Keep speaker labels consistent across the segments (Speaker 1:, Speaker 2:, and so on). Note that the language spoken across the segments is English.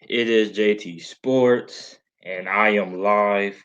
Speaker 1: It is JT Sports, and I am live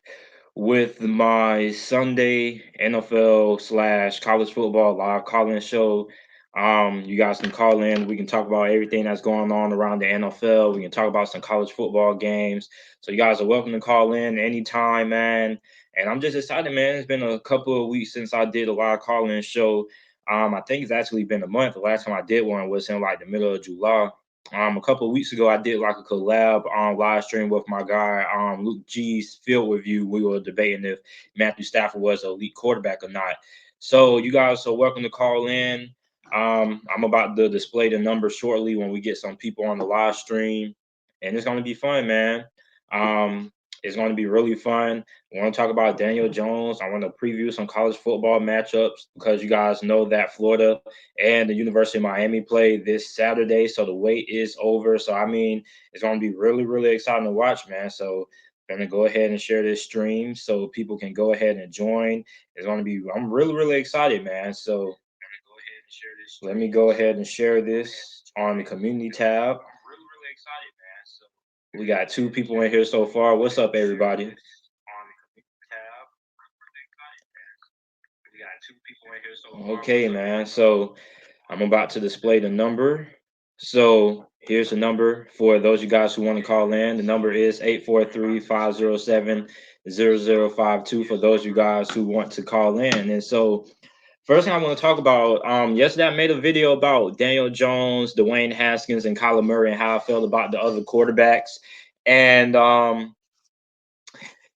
Speaker 1: with my Sunday NFL slash college football live call-in show. You guys can call in. We can talk about everything that's going on around the NFL. We can talk about some college football games. So you guys are welcome to call in anytime, man. And I'm just excited, man. It's been a couple of weeks since I did a live call-in show. I think it's actually been a month. The last time I did one was in like the middle of July. A couple of weeks ago, I did like a collab live stream with my guy Luke G's field review. We were debating if Matthew Stafford was an elite quarterback or not. So you guys are welcome to call in. I'm about to display the numbers shortly when we get some people on the live stream, and it's gonna be fun, man. Um, it's gonna be really fun. I want to talk about Daniel Jones. I want to preview some college football matchups because you guys know that Florida and the University of Miami play this Saturday. So the wait is over. So I mean, it's gonna be really, really exciting to watch, man. So I'm gonna go ahead and share this stream so people can go ahead and join. It's gonna be I'm really, really excited, man. So let me go ahead and share this on the community tab. We got two people in here so far. What's up, everybody? Okay, man. So I'm about to display the number. So here's the number for those you guys who want to call in. The number is 843-507-0052 for those you guys who want to call in. And so first thing I want to talk about, yesterday I made a video about Daniel Jones, Dwayne Haskins, and Kyler Murray and how I felt about the other quarterbacks. And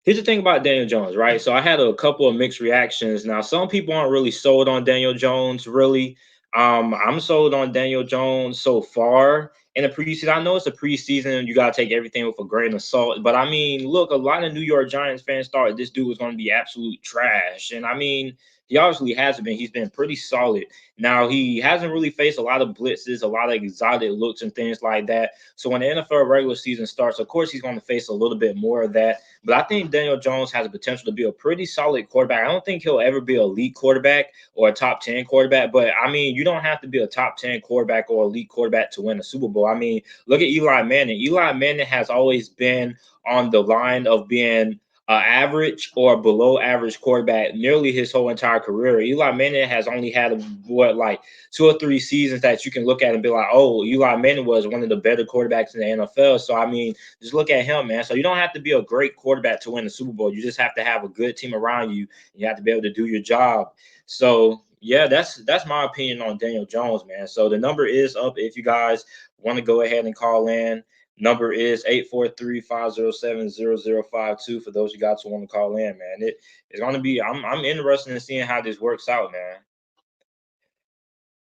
Speaker 1: here's the thing about Daniel Jones, right? So I had a couple of mixed reactions. Now, some people aren't really sold on Daniel Jones, really. I'm sold on Daniel Jones so far in the preseason. I know it's a preseason, you gotta take everything with a grain of salt. But I mean, look, a lot of New York Giants fans thought this dude was gonna be absolute trash. And I mean, he obviously hasn't been. He's been pretty solid. Now he hasn't really faced a lot of blitzes, a lot of exotic looks and things like that. So when the NFL regular season starts, of course he's going to face a little bit more of that. But I think Daniel Jones has the potential to be a pretty solid quarterback. I don't think he'll ever be an elite quarterback or a top 10 quarterback. But I mean, you don't have to be a top 10 quarterback or elite quarterback to win a Super Bowl. I mean, look at Eli Manning. Eli Manning has always been on the line of being average or below average quarterback nearly his whole entire career. Eli Manning has only had what like 2 or 3 seasons that you can look at and be like, oh, Eli Manning was one of the better quarterbacks in the NFL. So I mean, just look at him, man. So you don't have to be a great quarterback to win the Super Bowl. You just have to have a good team around you. You have to be able to do your job. So yeah, that's my opinion on Daniel Jones, man. So the number is up if you guys want to go ahead and call in. Number is 843-507-0052 for those you guys who want to call in, man. It's gonna be I'm interested in seeing how this works out, man.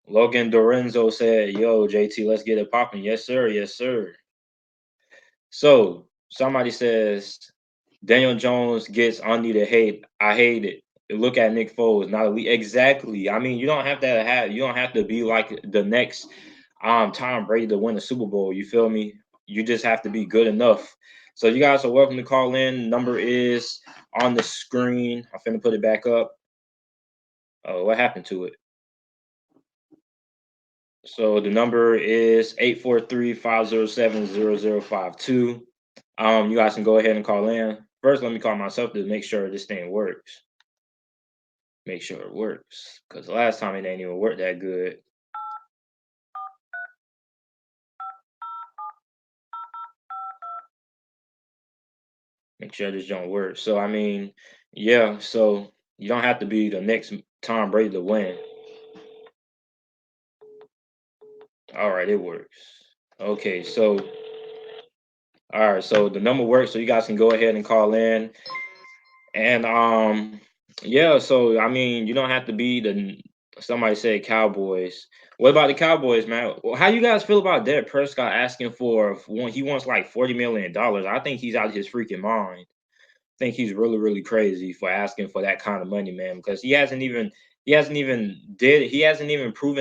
Speaker 1: Logan Dorenzo said, "Yo, JT, let's get it popping." Yes, sir. Yes, sir. So somebody says Daniel Jones gets unneeded hate. I hate it. Look at Nick Foles, not elite. Exactly. I mean, you don't have to be like the next Tom Brady to win a Super Bowl. You feel me? You just have to be good enough. So you guys are welcome to call in. Number is on the screen. I'm finna put it back up. Oh, what happened to it? So the number is 843-507-0052. You guys can go ahead and call in. First, let me call myself to make sure this thing works. Make sure it works. Because last time it didn't even work that good. Make sure this don't work. So I mean, yeah, so you don't have to be the next Tom Brady to win. All right, it works. Okay, so all right, so the number works, so you guys can go ahead and call in. And yeah, so I mean, you don't have to be the somebody said Cowboys. What about the Cowboys, man? How you guys feel about Dak Prescott asking for one? He wants like $40 million. I think he's out of his freaking mind. I think he's really, really crazy for asking for that kind of money, man, because he hasn't even proven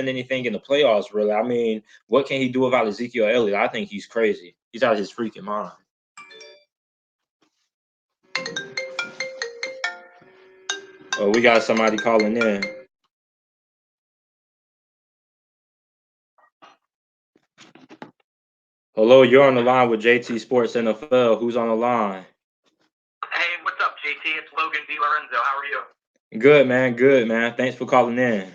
Speaker 1: anything in the playoffs, really. I mean, what can he do about Ezekiel Elliott? I think he's crazy. He's out of his freaking mind. Oh, we got somebody calling in. Hello, you're on the line with JT Sports NFL. Who's on the line?
Speaker 2: Hey, what's up, JT? It's Logan DiLorenzo. How are you?
Speaker 1: Good, man. Good, man. Thanks for calling in.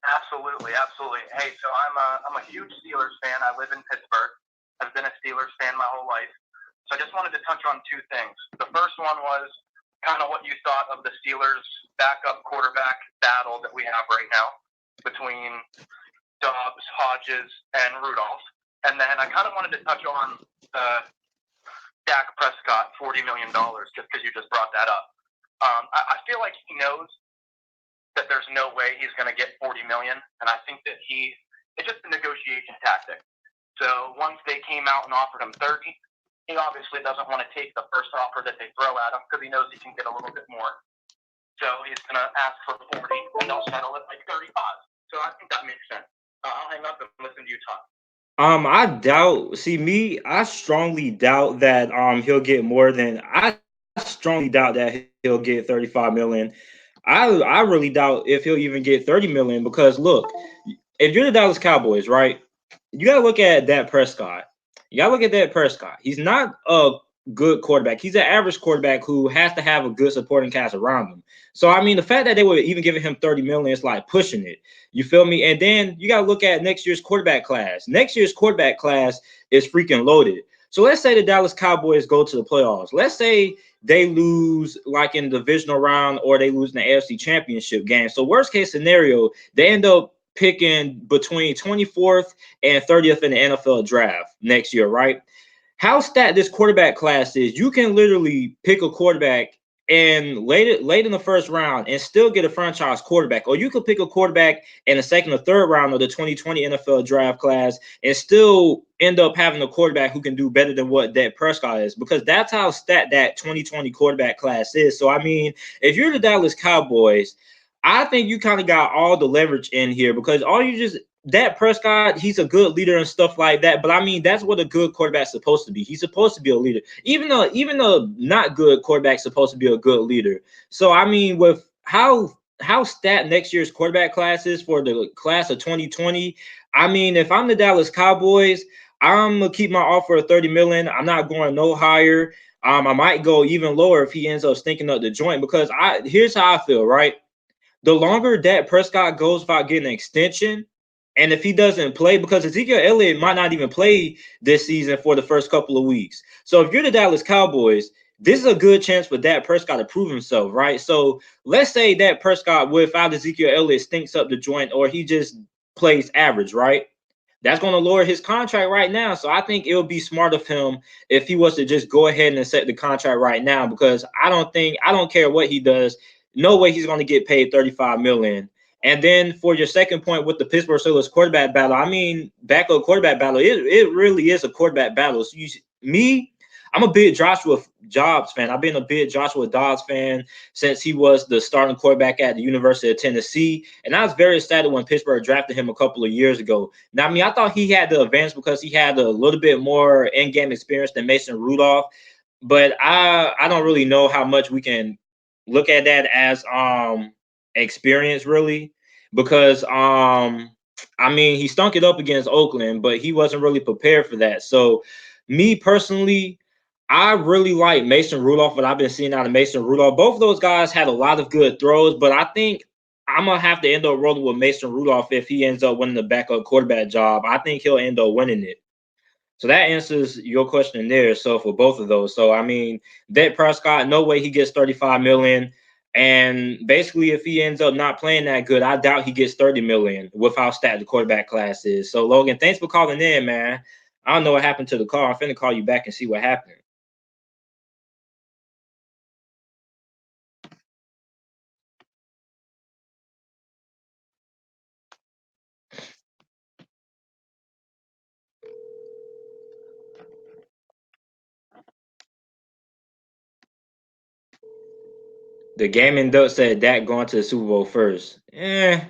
Speaker 2: Absolutely, absolutely. Hey, so I'm a huge Steelers fan. I live in Pittsburgh. I've been a Steelers fan my whole life. So I just wanted to touch on two things. The first one was kind of what you thought of the Steelers backup quarterback battle that we have right now between Dobbs, Hodges, and Rudolph. And then I kind of wanted to touch on Dak Prescott, $40 million, just because you just brought that up. I feel like he knows that there's no way he's going to get 40 million, and I think that it's just a negotiation tactic. So once they came out and offered him 30, he obviously doesn't want to take the first offer that they throw at him because he knows he can get a little bit more. So he's going to ask for 40, and they'll settle it like 35. So I think that makes sense. I'll hang up and listen to you talk.
Speaker 1: I doubt. See, me, I strongly doubt that he'll get more than. I strongly doubt that he'll get 35 million. I really doubt if he'll even get 30 million because look, if you're the Dallas Cowboys, right? You gotta look at Dak Prescott. You gotta look at Dak Prescott. He's not a good quarterback. He's an average quarterback who has to have a good supporting cast around him. So I mean, the fact that they were even giving him 30 million is like pushing it. You feel me? And then you gotta look at next year's quarterback class. Next year's quarterback class is freaking loaded. So let's say the Dallas Cowboys go to the playoffs. Let's say they lose like in the divisional round or they lose in the AFC championship game. So worst case scenario, they end up picking between 24th and 30th in the NFL draft next year, right? How stacked this quarterback class is, you can literally pick a quarterback and late in the first round and still get a franchise quarterback, or you could pick a quarterback in the second or third round of the 2020 NFL draft class and still end up having a quarterback who can do better than what Dak Prescott is, because that's how stacked that 2020 quarterback class is. So I mean, if you're the Dallas Cowboys, I think you kind of got all the leverage in here because all you just Dak Prescott, he's a good leader and stuff like that. But I mean, that's what a good quarterback's supposed to be. He's supposed to be a leader. Even a not good quarterback's supposed to be a good leader. So I mean, with how stat next year's quarterback class is for the class of 2020, I mean, if I'm the Dallas Cowboys, I'm gonna keep my offer of 30 million. I'm not going no higher. I might go even lower if he ends up stinking up the joint because here's how I feel, right? The longer Dak Prescott goes without getting an extension, and if he doesn't play, because Ezekiel Elliott might not even play this season for the first couple of weeks. So if you're the Dallas Cowboys, this is a good chance for Dak Prescott to prove himself, right? So let's say Dak Prescott without Ezekiel Elliott stinks up the joint or he just plays average, right? That's going to lower his contract right now. So I think it would be smart of him if he was to just go ahead and set the contract right now, because I don't care what he does. No way he's going to get paid 35 million. And then for your second point with the Pittsburgh Steelers quarterback battle, I mean, backup quarterback battle, it really is a quarterback battle. So I'm a big Joshua Dobbs fan. I've been a big Joshua Dobbs fan since he was the starting quarterback at the University of Tennessee. And I was very excited when Pittsburgh drafted him a couple of years ago. Now, I mean, I thought he had the advantage because he had a little bit more in-game experience than Mason Rudolph. But I don't really know how much we can look at that as experience really, because I mean, he stunk it up against Oakland, but he wasn't really prepared for that. So me personally, I really like Mason Rudolph, what I've been seeing out of Mason Rudolph. Both of those guys had a lot of good throws, but I think I'm gonna have to end up rolling with Mason Rudolph if he ends up winning the backup quarterback job. I think he'll end up winning it. So that answers your question there. So for both of those, so I mean, Dak Prescott, no way he gets 35 million. And basically, if he ends up not playing that good, I doubt he gets 30 million with how stacked the quarterback class is. So Logan, thanks for calling in, man. I don't know what happened to the call. I'm finna call you back and see what happened. The gaming duck said Dak going to the Super Bowl first.
Speaker 2: Hello?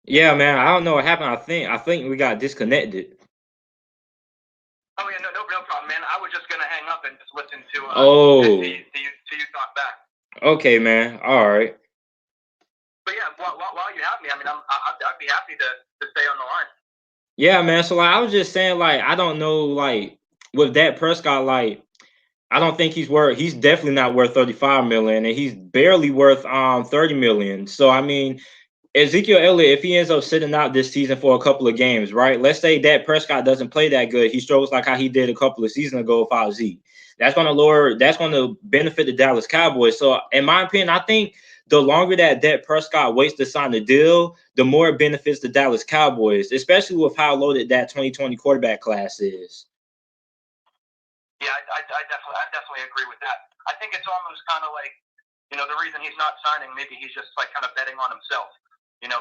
Speaker 1: Yeah, man. I don't know what happened. I think we got disconnected.
Speaker 2: Oh, yeah, no problem, man. I was just going to hang up and just listen to,
Speaker 1: Oh,
Speaker 2: to you talk back.
Speaker 1: Okay, man. All right.
Speaker 2: But yeah, while you have me, I mean, I'd be happy to stay on the line.
Speaker 1: Yeah, man. So like, I was just saying, like, I don't know, like, with Dak Prescott, like, I don't think he's definitely not worth 35 million, and he's barely worth 30 million. So I mean, Ezekiel Elliott, if he ends up sitting out this season for a couple of games, right? Let's say Dak Prescott doesn't play that good. He struggles like how he did a couple of seasons ago without Zeke. That's going to benefit the Dallas Cowboys. So, in my opinion, I think the longer that Dak Prescott waits to sign the deal, the more it benefits the Dallas Cowboys, especially with how loaded that 2020 quarterback class is.
Speaker 2: Yeah, I definitely agree with that. I think it's almost kind of like, the reason he's not signing, maybe he's just like kind of betting on himself.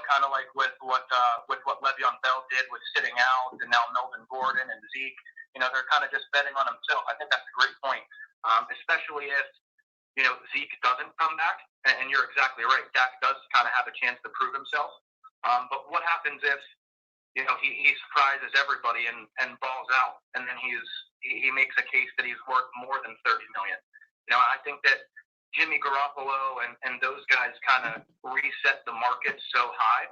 Speaker 2: Kind of like with what Le'Veon Bell did with sitting out, and now Melvin Gordon and Zeke. They're kind of just betting on himself. I think that's a great point, especially if Zeke doesn't come back. And you're exactly right. Dak does kind of have a chance to prove himself. But what happens if he surprises everybody and balls out, and then he makes a case that he's worth more than 30 million. I think that Jimmy Garoppolo and those guys kind of reset the market so high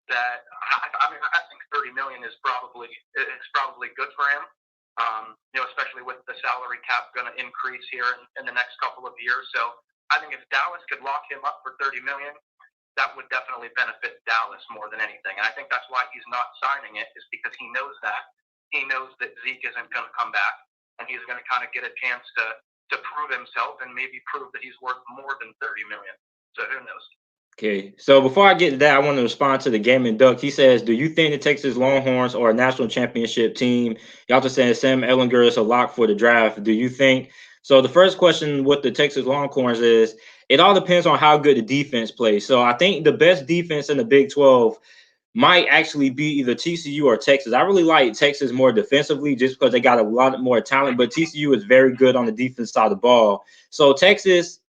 Speaker 2: that I think 30 million is probably good for him. Especially with the salary cap going to increase here in the next couple of years. So I think if Dallas could lock him up for 30 million, that would definitely benefit Dallas more than anything. And I think that's why he's not signing it, is because he knows that. He knows that Zeke isn't going to come back, and he's going to kind of get a chance to prove himself and maybe prove that he's worth more than 30 million. So who knows?
Speaker 1: Okay, so before I get to that, I want to respond to the Gaming Duck. He says, "Do you think the Texas Longhorns are a national championship team?" He also says Sam Ellinger is a lock for the draft. Do you think so? The first question with the Texas Longhorns is it all depends on how good the defense plays. So I think the best defense in the Big 12 might actually be either TCU or Texas. I really like Texas more defensively just because they got a lot more talent, but TCU is very good on the defense side of the ball. So Texas,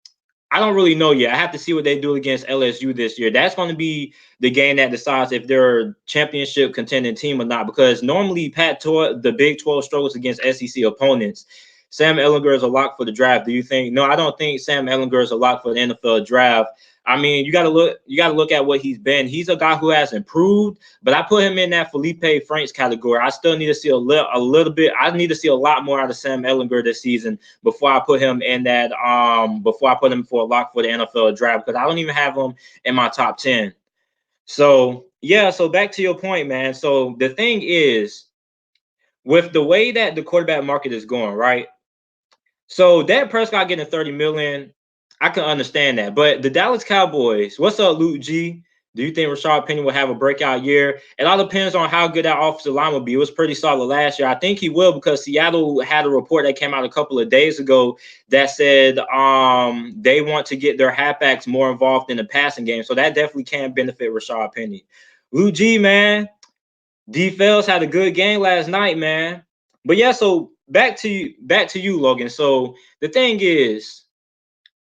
Speaker 1: I don't really know yet. I have to see what they do against LSU this year. That's going to be the game that decides if they're a championship contending team or not. Because normally, the Big 12 struggles against SEC opponents. Sam Ellinger is a lock for the draft. Do you think? No, I don't think Sam Ellinger is a lock for the NFL draft. I mean, you got to look. You got to look at what he's been. He's a guy who has improved, but I put him in that Felipe Franks category. I still need to see a little bit. I need to see a lot more out of Sam Ellinger this season before I put him in that before I put him for a lock for the NFL draft, because I don't even have him in my top 10. So yeah, so back to your point, man. So the thing is, with the way that the quarterback market is going, right? So Dak Prescott getting 30 million, I can understand that. But the Dallas Cowboys, what's up, Luke G? Do you think Rashad Penny will have a breakout year? It all depends on how good that offensive line will be. It was pretty solid last year. I think he will, because Seattle had a report that came out a couple of days ago that said they want to get their halfbacks more involved in the passing game. So that definitely can benefit Rashad Penny. Luke G, man, D Fells had a good game last night, man. But yeah, so back to you, Logan. So the thing is,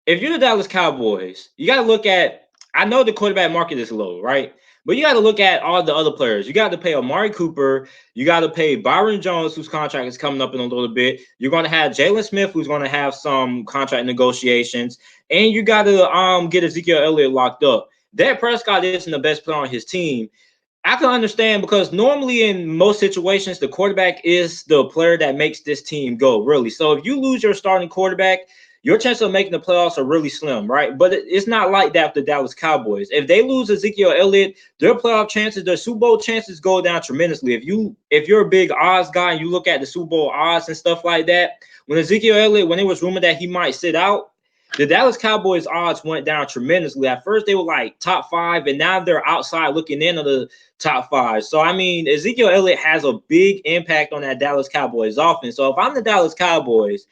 Speaker 1: if you're the Dallas Cowboys, you got to look at. I know the quarterback market is low, right? But you got to look at all the other players. You got to pay Amari Cooper. You got to pay Byron Jones, whose contract is coming up in a little bit. You're going to have Jalen Smith, who's going to have some contract negotiations, and you got to get Ezekiel Elliott locked up. Dak Prescott isn't the best player on his team. I can understand, because normally in most situations, the quarterback is the player that makes this team go, really. So if you lose your starting quarterback, your chance of making the playoffs are really slim, right? But it's not like that with the Dallas Cowboys. If they lose Ezekiel Elliott, their playoff chances, their Super Bowl chances go down tremendously. If you're a big odds guy and you look at the Super Bowl odds and stuff like that, when Ezekiel Elliott, when it was rumored that he might sit out, the Dallas Cowboys odds went down tremendously. At first, they were like top 5, and now they're outside looking in on the top 5. So, I mean, Ezekiel Elliott has a big impact on that Dallas Cowboys offense. So, if I'm the Dallas Cowboys,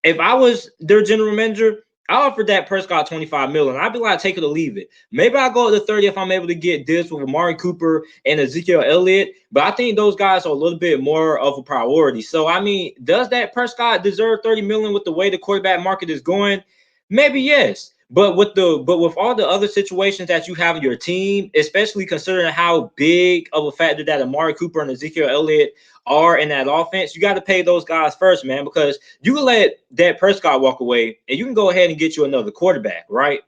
Speaker 1: if I was their general manager, I offered Dak Prescott 25 million. I'd be like, take it or leave it. Maybe I'll go to 30 if I'm able to get this with Amari Cooper and Ezekiel Elliott. But I think those guys are a little bit more of a priority. So, I mean, does Dak Prescott deserve 30 million with the way the quarterback market is going? Maybe yes. But with all the other situations that you have in your team, especially considering how big of a factor that Amari Cooper and Ezekiel Elliott are in that offense, you got to pay those guys first, man, because you can let Dak Prescott walk away and you can go ahead and get you another quarterback, right?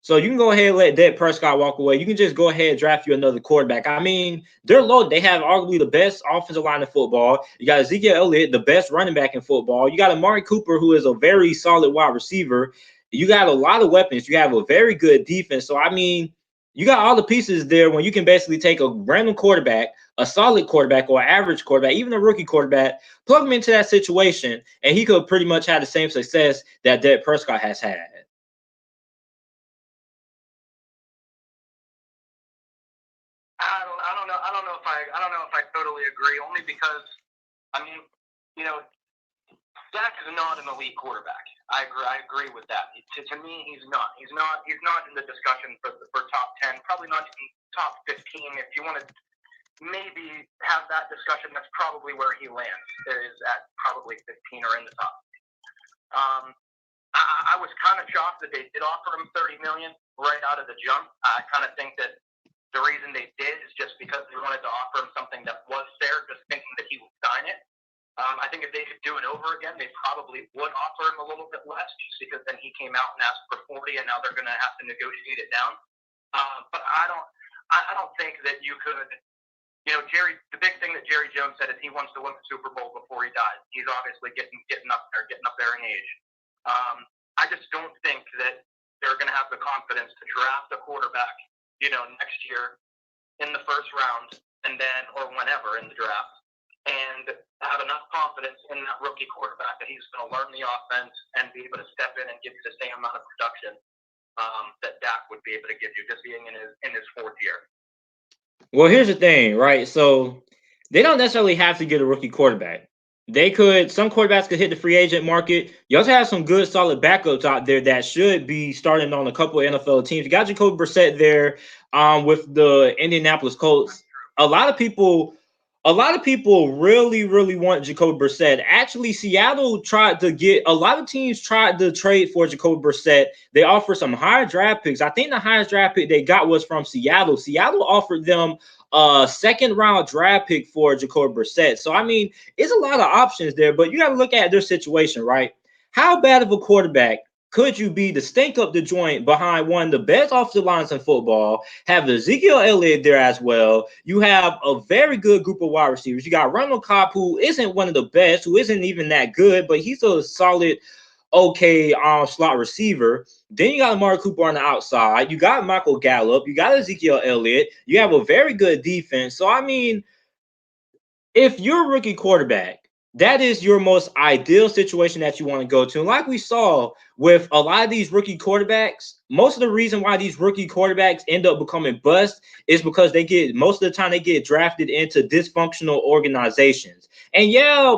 Speaker 1: So you can go ahead and let Dak Prescott walk away. You can just go ahead and draft you another quarterback. I mean, they're loaded. They have arguably the best offensive line in football. You got Ezekiel Elliott, the best running back in football. You got Amari Cooper, who is a very solid wide receiver. You got a lot of weapons. You have a very good defense. So, I mean, you got all the pieces there when you can basically take a random quarterback, a solid quarterback, or an average quarterback, even a rookie quarterback, plug him into that situation, and he could pretty much have the same success that Dak Prescott has had.
Speaker 2: I don't know if I totally agree. Only because I mean, you know, Dak is not an elite quarterback. I agree with that. To me, he's not. He's not in the discussion for top 10. Probably not even top 15. If you want to maybe have that discussion, that's probably where he lands. Is at probably 15 or in the top. I was kind of shocked that they did offer him $30 million right out of the jump. I kind of think that the reason they did is just because they wanted to offer him something that was fair, just thinking that he would sign it. I think if they could do it over again, they probably would offer him a little bit less, just because then he came out and asked for 40, and now they're going to have to negotiate it down. But I don't think that you could. You know, the big thing that Jerry Jones said is he wants to win the Super Bowl before he dies. He's obviously getting up there in age. I just don't think that they're going to have the confidence to draft a quarterback, next year in the first round, and then or whenever in the draft, and have enough confidence in that rookie quarterback that he's going to learn the offense and be able to step in and give you the same amount of production that Dak would be able to give you, just being in his fourth year.
Speaker 1: Well, here's the thing, right? So they don't necessarily have to get a rookie quarterback. Some quarterbacks could hit the free agent market. You also have some good, solid backups out there that should be starting on a couple of NFL teams. You got Jacoby Brissett there with the Indianapolis Colts. A lot of people really, really want Jacoby Brissett. Actually, a lot of teams tried to trade for Jacoby Brissett. They offered some higher draft picks. I think the highest draft pick they got was from Seattle. Seattle offered them a second round draft pick for Jacoby Brissett. So, I mean, it's a lot of options there, but you got to look at their situation, right? How bad of a quarterback could you be to stink up the joint behind one of the best offensive lines in football? Have Ezekiel Elliott there as well. You have a very good group of wide receivers. You got Randall Cobb, who isn't one of the best, who isn't even that good, but he's a solid, okay slot receiver. Then you got Amari Cooper on the outside. You got Michael Gallup. You got Ezekiel Elliott. You have a very good defense. So, I mean, if you're a rookie quarterback, that is your most ideal situation that you want to go to. And like we saw with a lot of these rookie quarterbacks, most of the reason why these rookie quarterbacks end up becoming bust is because most of the time they get drafted into dysfunctional organizations. And yeah,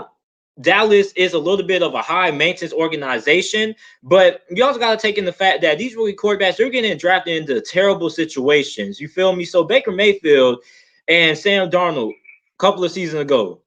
Speaker 1: Dallas is a little bit of a high maintenance organization, but you also got to take in the fact that these rookie quarterbacks, they're getting drafted into terrible situations. You feel me? So Baker Mayfield and Sam Darnold, a couple of seasons ago,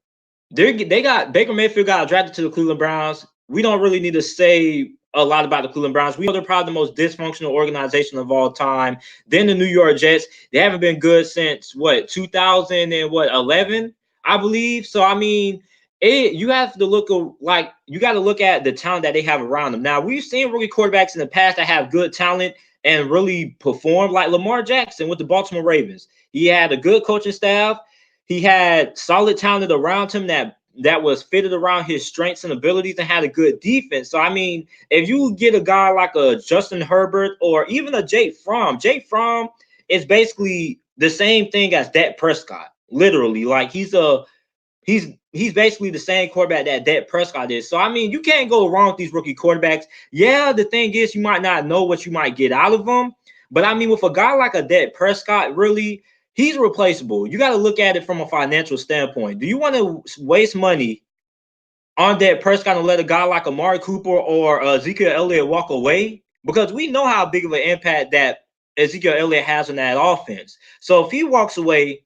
Speaker 1: they got Baker Mayfield got drafted to the Cleveland Browns. We don't really need to say a lot about the Cleveland Browns. We know they're probably the most dysfunctional organization of all time. Then the New York Jets, they haven't been good since 2011, I believe. So, I mean, you have to you got to look at the talent that they have around them. Now, we've seen rookie quarterbacks in the past that have good talent and really perform, like Lamar Jackson with the Baltimore Ravens. He had a good coaching staff. He had solid talent around him that was fitted around his strengths and abilities and had a good defense. So, I mean, if you get a guy like a Justin Herbert or even a Jake Fromm is basically the same thing as Dak Prescott. Literally, like he's basically the same quarterback that Dak Prescott is. So, I mean, you can't go wrong with these rookie quarterbacks. Yeah, the thing is, you might not know what you might get out of them. But, I mean, with a guy like a Dak Prescott, really, he's replaceable. You got to look at it from a financial standpoint. Do you want to waste money on Dak Prescott and let a guy like Amari Cooper or Ezekiel Elliott walk away? Because we know how big of an impact that Ezekiel Elliott has on that offense. So if he walks away,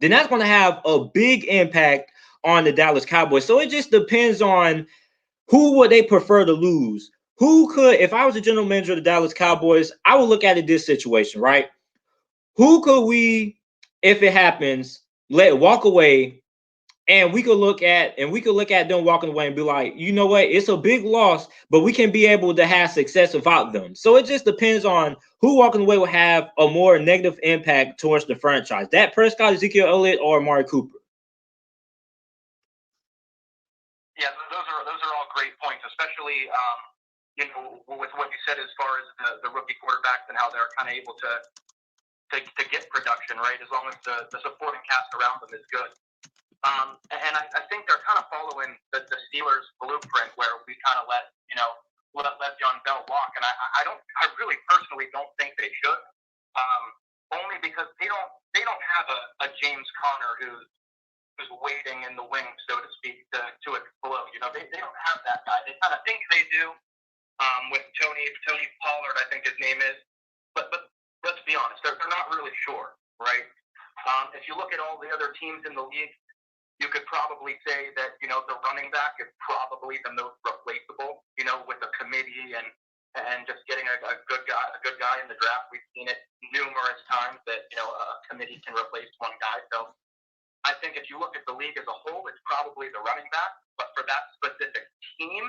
Speaker 1: then that's going to have a big impact on the Dallas Cowboys. So it just depends on who would they prefer to lose. who could, if I was the general manager of the Dallas Cowboys, I would look at it this situation, right? Who could we, if it happens, let walk away, and we could look at them walking away and be like, you know what, it's a big loss, but we can be able to have success without them. So it just depends on who walking away will have a more negative impact towards the franchise. Dak Prescott, Ezekiel Elliott, or Amari Cooper.
Speaker 2: Yeah, those are all great points, especially with what you said as far as the rookie quarterbacks and how they're kind of able to get production, right? As long as the supporting cast around them is good. And I think they're kind of following the Steelers blueprint where we kind of let Le'Veon Bell walk, and I really personally don't think they should, only because they don't have a James Conner who's waiting in the wings, so to speak, to explode. They don't have that guy. They kind of think they do, with Tony Pollard, I think his name is, but let's be honest, they're not really sure, right? If you look at all the other teams in the league, you could probably say that the running back is probably the most replaceable, with the committee and just getting a good guy in the draft. We've seen it numerous times that a committee can replace one guy. So I think if you look at the league as a whole, it's probably the running back. But for that specific team,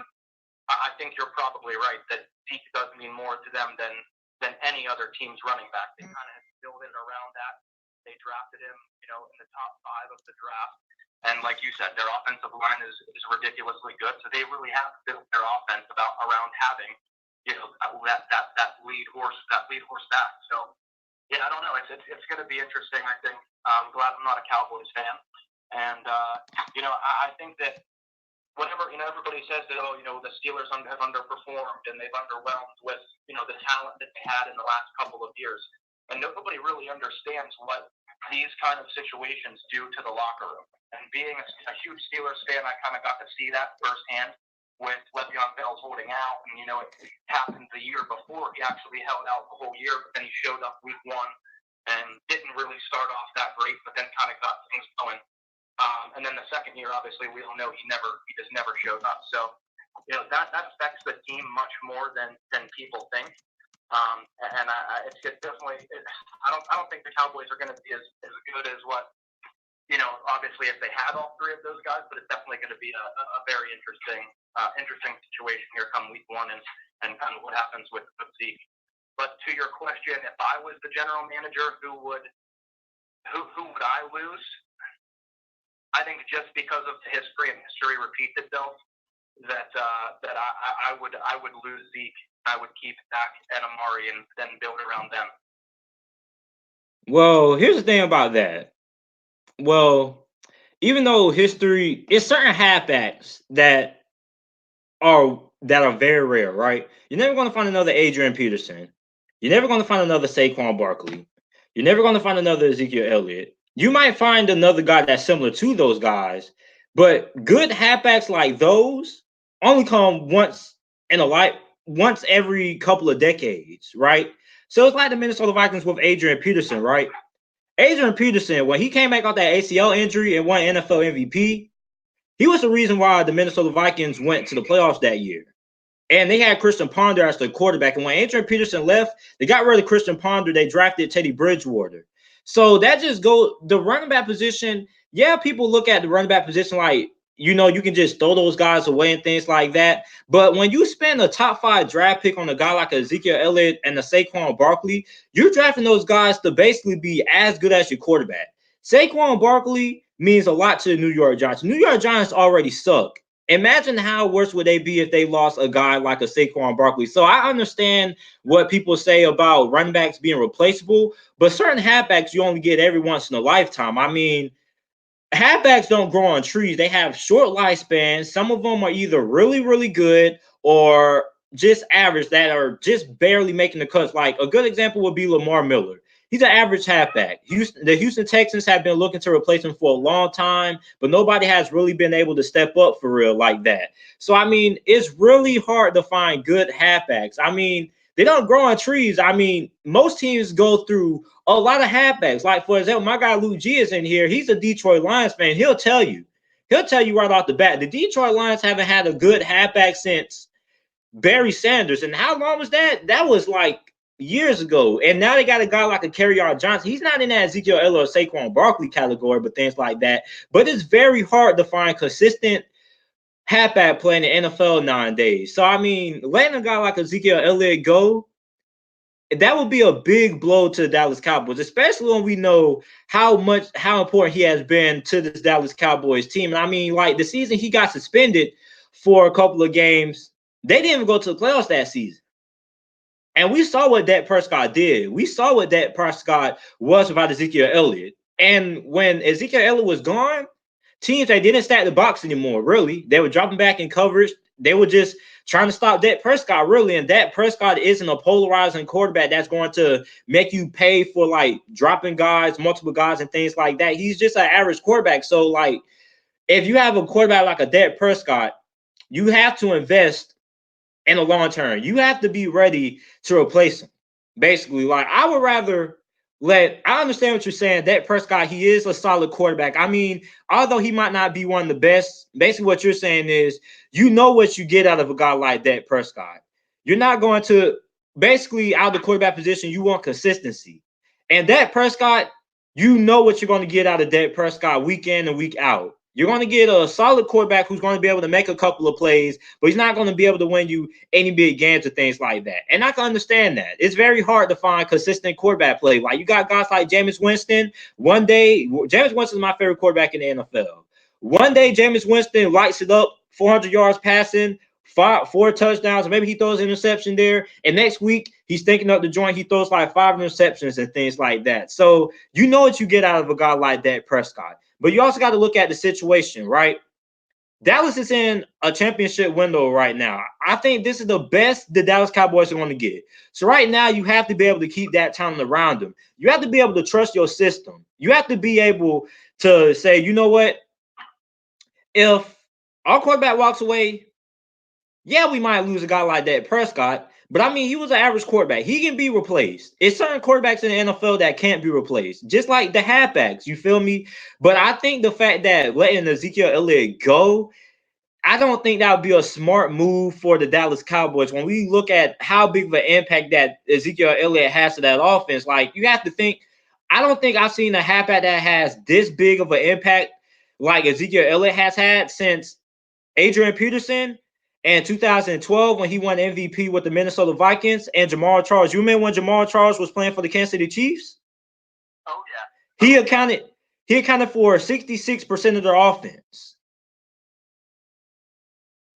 Speaker 2: I think you're probably right that Zeke does mean more to them than any other team's running back. They kind of built it around that. They drafted him, in the top 5 of the draft. And like you said, their offensive line is ridiculously good. So they really have built their offense around having, that lead horse back. So yeah, I don't know. It's going to be interesting. I think I'm glad I'm not a Cowboys fan, and I think that whatever everybody says that the Steelers have underperformed and they've underwhelmed with the talent that they had in the last couple of years, and nobody really understands what these kind of situations do to the locker room. And being a huge Steelers fan, I kind of got to see that firsthand with Le'Veon Bell holding out, and it happened the year before. He actually held out the whole year, but then he showed up week 1 and didn't really start off that great, but then kind of got things going. And then the second year, obviously, we all know he just never showed up. So that affects the team much more than people think. And it's definitely. I don't think the Cowboys are going to be as good as what obviously if they had all 3 of those guys, but it's definitely going to be a very interesting situation here come week 1 and kind of what happens with Zeke. But to your question, if I was the general manager, who would I lose? I think just because of the history and history repeats itself, that I would lose Zeke. I would keep Dak and Amari and then build around them.
Speaker 1: Well, here's the thing about that. Well, even though history, it's certain halfbacks that are very rare, right? You're never going to find another Adrian Peterson. You're never going to find another Saquon Barkley. You're never going to find another Ezekiel Elliott. You might find another guy that's similar to those guys, but good halfbacks like those only come once every couple of decades, right? So it's like the Minnesota Vikings with Adrian Peterson, right? Adrian Peterson, when he came back off that ACL injury and won NFL MVP, he was the reason why the Minnesota Vikings went to the playoffs that year. And they had Christian Ponder as the quarterback. And when Adrian Peterson left, they got rid of Christian Ponder. They drafted Teddy Bridgewater. So that just the running back position. Yeah, people look at the running back position like, you can just throw those guys away and things like that. But when you spend a top 5 draft pick on a guy like Ezekiel Elliott and a Saquon Barkley, you're drafting those guys to basically be as good as your quarterback. Saquon Barkley means a lot to the New York Giants. New York Giants already suck. Imagine how worse would they be if they lost a guy like a Saquon Barkley. So I understand what people say about running backs being replaceable, but certain halfbacks you only get every once in a lifetime. I mean, halfbacks don't grow on trees. They have short lifespans. Some of them are either really, really good or just average that are just barely making the cuts. Like a good example would be Lamar Miller. He's an average halfback. The Houston Texans have been looking to replace him for a long time, but nobody has really been able to step up for real like that. So, I mean, it's really hard to find good halfbacks. I mean, they don't grow on trees. I mean, most teams go through a lot of halfbacks. Like, for example, my guy Luke G is in here. He's a Detroit Lions fan. He'll tell you right off the bat, the Detroit Lions haven't had a good halfback since Barry Sanders. And how long was that? That was like years ago. And now they got a guy like a Kerryon Johnson. He's not in that Ezekiel Elliott or Saquon Barkley category, but things like that. But it's very hard to find consistent halfback play in the NFL nowadays. So I mean, letting a guy like Ezekiel Elliott go, that would be a big blow to the Dallas Cowboys, especially when we know how important he has been to this Dallas Cowboys team. And I mean, like the season he got suspended for a couple of games, they didn't even go to the playoffs that season. And we saw what Dak Prescott did. We saw what Dak Prescott was without Ezekiel Elliott. And when Ezekiel Elliott was gone, teams that didn't stack the box anymore, really, they were dropping back in coverage. They were just trying to stop Dak Prescott, really. And Dak Prescott isn't a polarizing quarterback that's going to make you pay for like dropping guys, multiple guys, and things like that. He's just an average quarterback. So, like, if you have a quarterback like a Dak Prescott, you have to invest in the long term. You have to be ready to replace him. Basically, like I would rather I understand what you're saying. Dak Prescott, he is a solid quarterback. I mean, although he might not be one of the best, basically what you're saying is you know what you get out of a guy like Dak Prescott. You're not going to basically out of the quarterback position, you want consistency. And Dak Prescott, you know what you're going to get out of Dak Prescott week in and week out. You're going to get a solid quarterback who's going to be able to make a couple of plays, but he's not going to be able to win you any big games or things like that. And I can understand that. It's very hard to find consistent quarterback play. Like you got guys like Jameis Winston. One day, Jameis Winston is my favorite quarterback in the NFL. One day, Jameis Winston lights it up, 400 yards passing, four touchdowns, maybe he throws an interception there. And next week, he's thinking up the joint. He throws like 5 interceptions and things like that. So you know what you get out of a guy like Dak Prescott. But you also got to look at the situation, right? Dallas is in a championship window right now. I think this is the best the Dallas Cowboys are going to get. So right now, you have to be able to keep that talent around them. You have to be able to trust your system. You have to be able to say, you know what? If our quarterback walks away, yeah, we might lose a guy like that, Prescott. But I mean, he was an average quarterback. He can be replaced. It's certain quarterbacks in the NFL that can't be replaced, just like the halfbacks. You feel me? But I think the fact that letting Ezekiel Elliott go, I don't think that would be a smart move for the Dallas Cowboys. When we look at how big of an impact that Ezekiel Elliott has to that offense, like you have to think, I don't think I've seen a halfback that has this big of an impact like Ezekiel Elliott has had since Adrian Peterson in 2012 when he won MVP with the Minnesota Vikings and Jamal Charles. You remember when Jamal Charles was playing for the Kansas City Chiefs?
Speaker 2: Oh yeah.
Speaker 1: He accounted for 66% of their offense.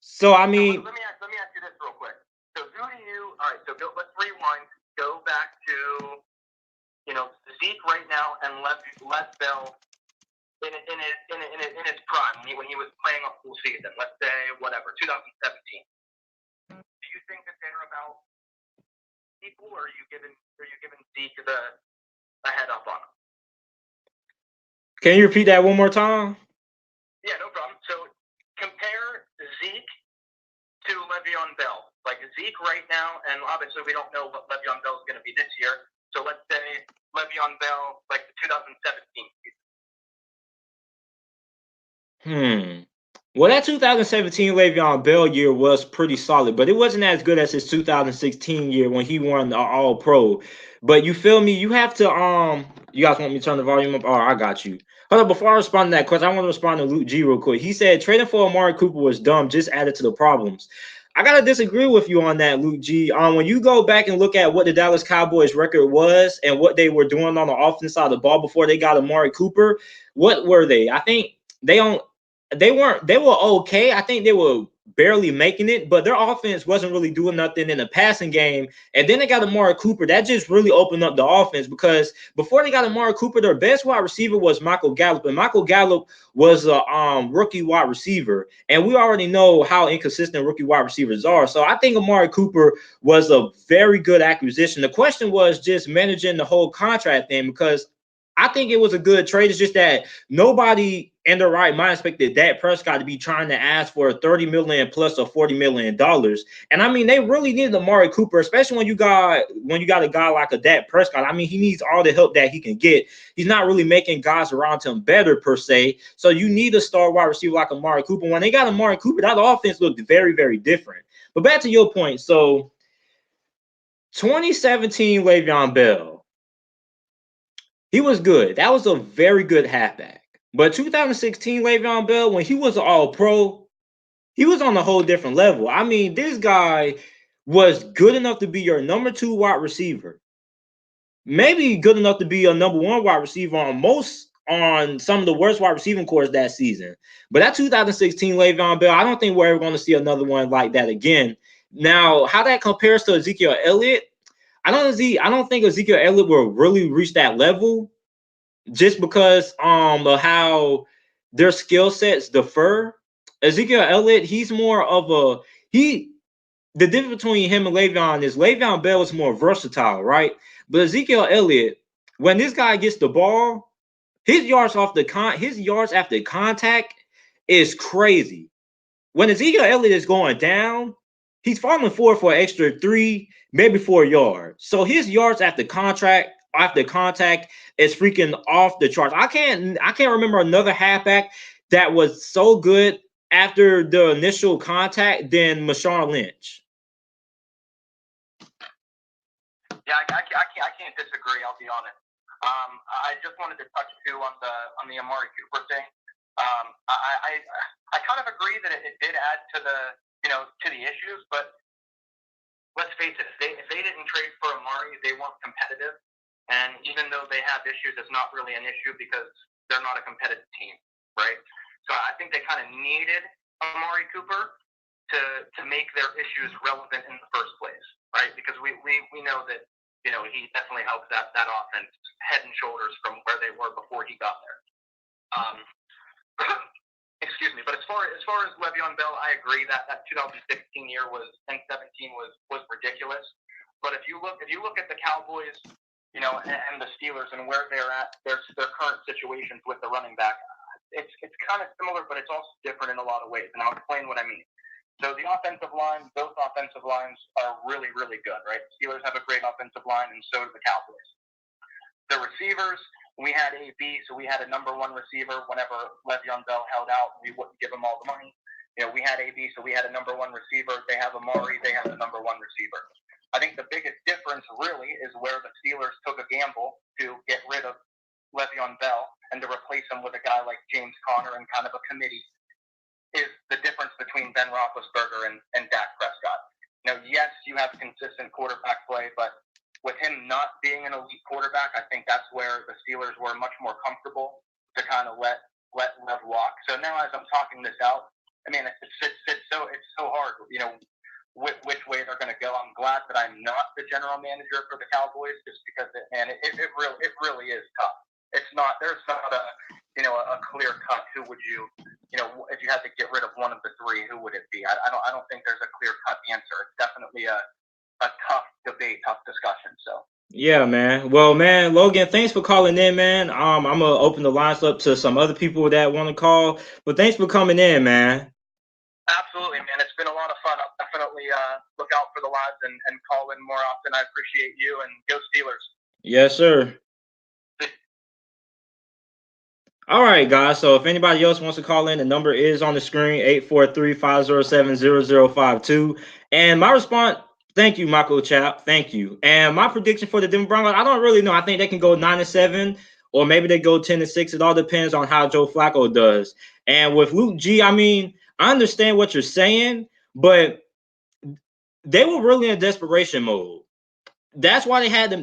Speaker 1: So I mean,
Speaker 2: let me ask you this real quick. So all right, so let's rewind, go back to Zeke right now and Les Bell in his prime when he was playing a full season, let's say 2017. Do you think that they're about equal, or are you giving Zeke a head up on him?
Speaker 1: Can you repeat that one more time?
Speaker 2: Yeah, no problem. So compare Zeke to Le'Veon Bell. Like Zeke right now, and obviously we don't know what Le'Veon Bell is going to be this year. So let's say Le'Veon Bell, like the 2017 season.
Speaker 1: Well, that 2017 Le'Veon Bell year was pretty solid, but it wasn't as good as his 2016 year when he won the All Pro. But you feel me? You have to you guys want me to turn the volume up? Oh, I got you. Hold on, before I respond to that question, I want to respond to Luke G real quick. He said trading for Amari Cooper was dumb, just added to the problems. I gotta disagree with you on that, Luke G. When you go back and look at what the Dallas Cowboys record was and what they were doing on the offense side of the ball before they got Amari Cooper, what were they? I think they were okay. I think they were barely making it, but their offense wasn't really doing nothing in the passing game. And then they got Amari Cooper. That just really opened up the offense because before they got Amari Cooper, their best wide receiver was Michael Gallup. And Michael Gallup was a rookie wide receiver. And we already know how inconsistent rookie wide receivers are. So I think Amari Cooper was a very good acquisition. The question was just managing the whole contract thing because I think it was a good trade. It's just that nobody in their right mind expected Dak Prescott to be trying to ask for $30 million plus or $40 million. And I mean, they really needed Amari Cooper, especially when you got a guy like a Dak Prescott. I mean, he needs all the help that he can get. He's not really making guys around him better per se. So you need a star wide receiver like Amari Cooper. When they got Amari Cooper, that offense looked very, very different. But back to your point. So 2017 Le'Veon Bell, he was good. That was a very good halfback. But 2016 Le'Veon Bell, when he was an all-pro, he was on a whole different level. I mean, this guy was good enough to be your number 2 wide receiver. Maybe good enough to be a number 1 wide receiver on some of the worst wide receiving cores that season. But that 2016 Le'Veon Bell, I don't think we're ever going to see another one like that again. Now, how that compares to Ezekiel Elliott, I don't think Ezekiel Elliott will really reach that level just because of how their skill sets differ. Ezekiel Elliott, he's more of a he the difference between him and Le'Veon is Le'Veon Bell is more versatile, right? But Ezekiel Elliott, when this guy gets the ball, his yards after contact is crazy. When Ezekiel Elliott is going down, he's falling forward for an extra 3, maybe 4 yards. So his yards after contact is freaking off the charts. I can't remember another halfback that was so good after the initial contact than Marshawn Lynch.
Speaker 2: Yeah, I can't disagree. I'll be honest. I just wanted to touch too on the Amari Cooper thing. I kind of agree that it did add to the issues, but let's face it, if they didn't trade for Amari, they weren't competitive. And even though they have issues, it's not really an issue because they're not a competitive team, right? So I think they kind of needed Amari Cooper to make their issues relevant in the first place, right? Because we know that he definitely helped that offense head and shoulders from where they were before he got there. Excuse me, but as far as Le'Veon Bell, I agree that 2016 year and 17 was ridiculous. But if you look at the Cowboys, and the Steelers and where they're at, their current situations with the running back, it's kind of similar, but it's also different in a lot of ways, and I'll explain what I mean. So the offensive line, both offensive lines are really, really good, right? The Steelers have a great offensive line, and so do the Cowboys. The receivers, we had AB, so we had a number 1 receiver. Whenever Le'Veon Bell held out, we wouldn't give him all the money. We had AB, so we had a number 1 receiver. They have Amari, they have the number 1 receiver. I think the biggest difference really is where the Steelers took a gamble to get rid of Le'Veon Bell and to replace him with a guy like James Conner and kind of a committee is the difference between Ben Roethlisberger and Dak Prescott. Now, yes, you have consistent quarterback play, but with him not being an elite quarterback, I think that's where the Steelers were much more comfortable to kind of let Lev walk. So now as I'm talking this out, I mean, it's so hard, which way they're going to go. I'm glad that I'm not the general manager for the Cowboys, just because it really is tough. It's not. There's not a clear cut. Who would you if you had to get rid of one of the 3, who would it be? I don't think there's a clear cut answer. It's definitely a tough debate, tough discussion. So.
Speaker 1: Yeah, man. Well, man, Logan, thanks for calling in, man. I'm gonna open the lines up to some other people that want to call, but thanks for coming in, man.
Speaker 2: Absolutely, man. It's been a lot of fun. I'll definitely look out for the lives and call in more often. I appreciate you, and go Steelers.
Speaker 1: Yes, sir. All right, guys. So if anybody else wants to call in, the number is on the screen, 843-507-0052. And my response, thank you, Michael Chap. Thank you. And my prediction for the Denver Broncos, I don't really know. I think they can go 9-7, or maybe they go 10-6. It all depends on how Joe Flacco does. And with Luke G, I mean, I understand what you're saying, but they were really in desperation mode. That's why they had to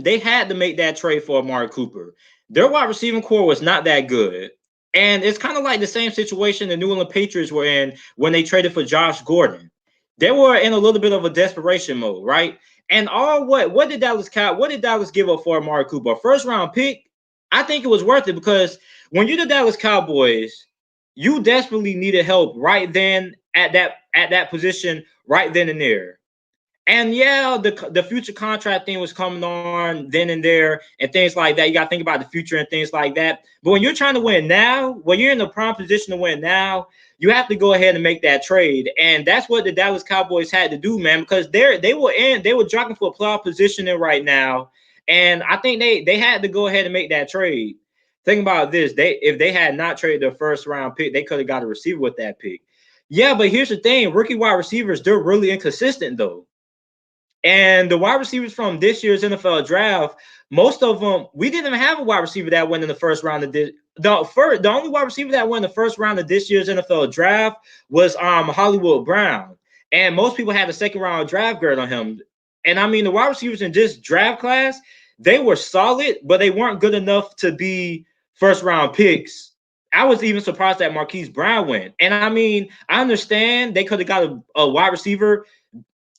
Speaker 1: make that trade for Amari Cooper. Their wide receiving core was not that good. And it's kind of like the same situation the New England Patriots were in when they traded for Josh Gordon. They were in a little bit of a desperation mode, right? And what did Dallas give up for Amari Cooper? A first round pick? I think it was worth it, because when you're the Dallas Cowboys, you desperately needed help right then at that position, right then and there. And yeah, the future contract thing was coming on then and there and things like that. You got to think about the future and things like that. But when you're trying to win now, when you're in the prime position to win now, you have to go ahead and make that trade. And that's what the Dallas Cowboys had to do, man, because they were jockeying for a playoff positioning right now. And I think they had to go ahead and make that trade. Think about this. If they had not traded the first round pick, they could have got a receiver with that pick. Yeah, but here's the thing: rookie wide receivers, they're really inconsistent though. And the wide receivers from this year's NFL draft, most of them, we didn't have a wide receiver that went in the first round of this. The only wide receiver that went in the first round of this year's NFL draft was Hollywood Brown. And most people had a second round draft grade on him. And I mean, the wide receivers in this draft class, they were solid, but they weren't good enough to be first round picks. I was even surprised that Marquise Brown went. And I mean, I understand they could have got a wide receiver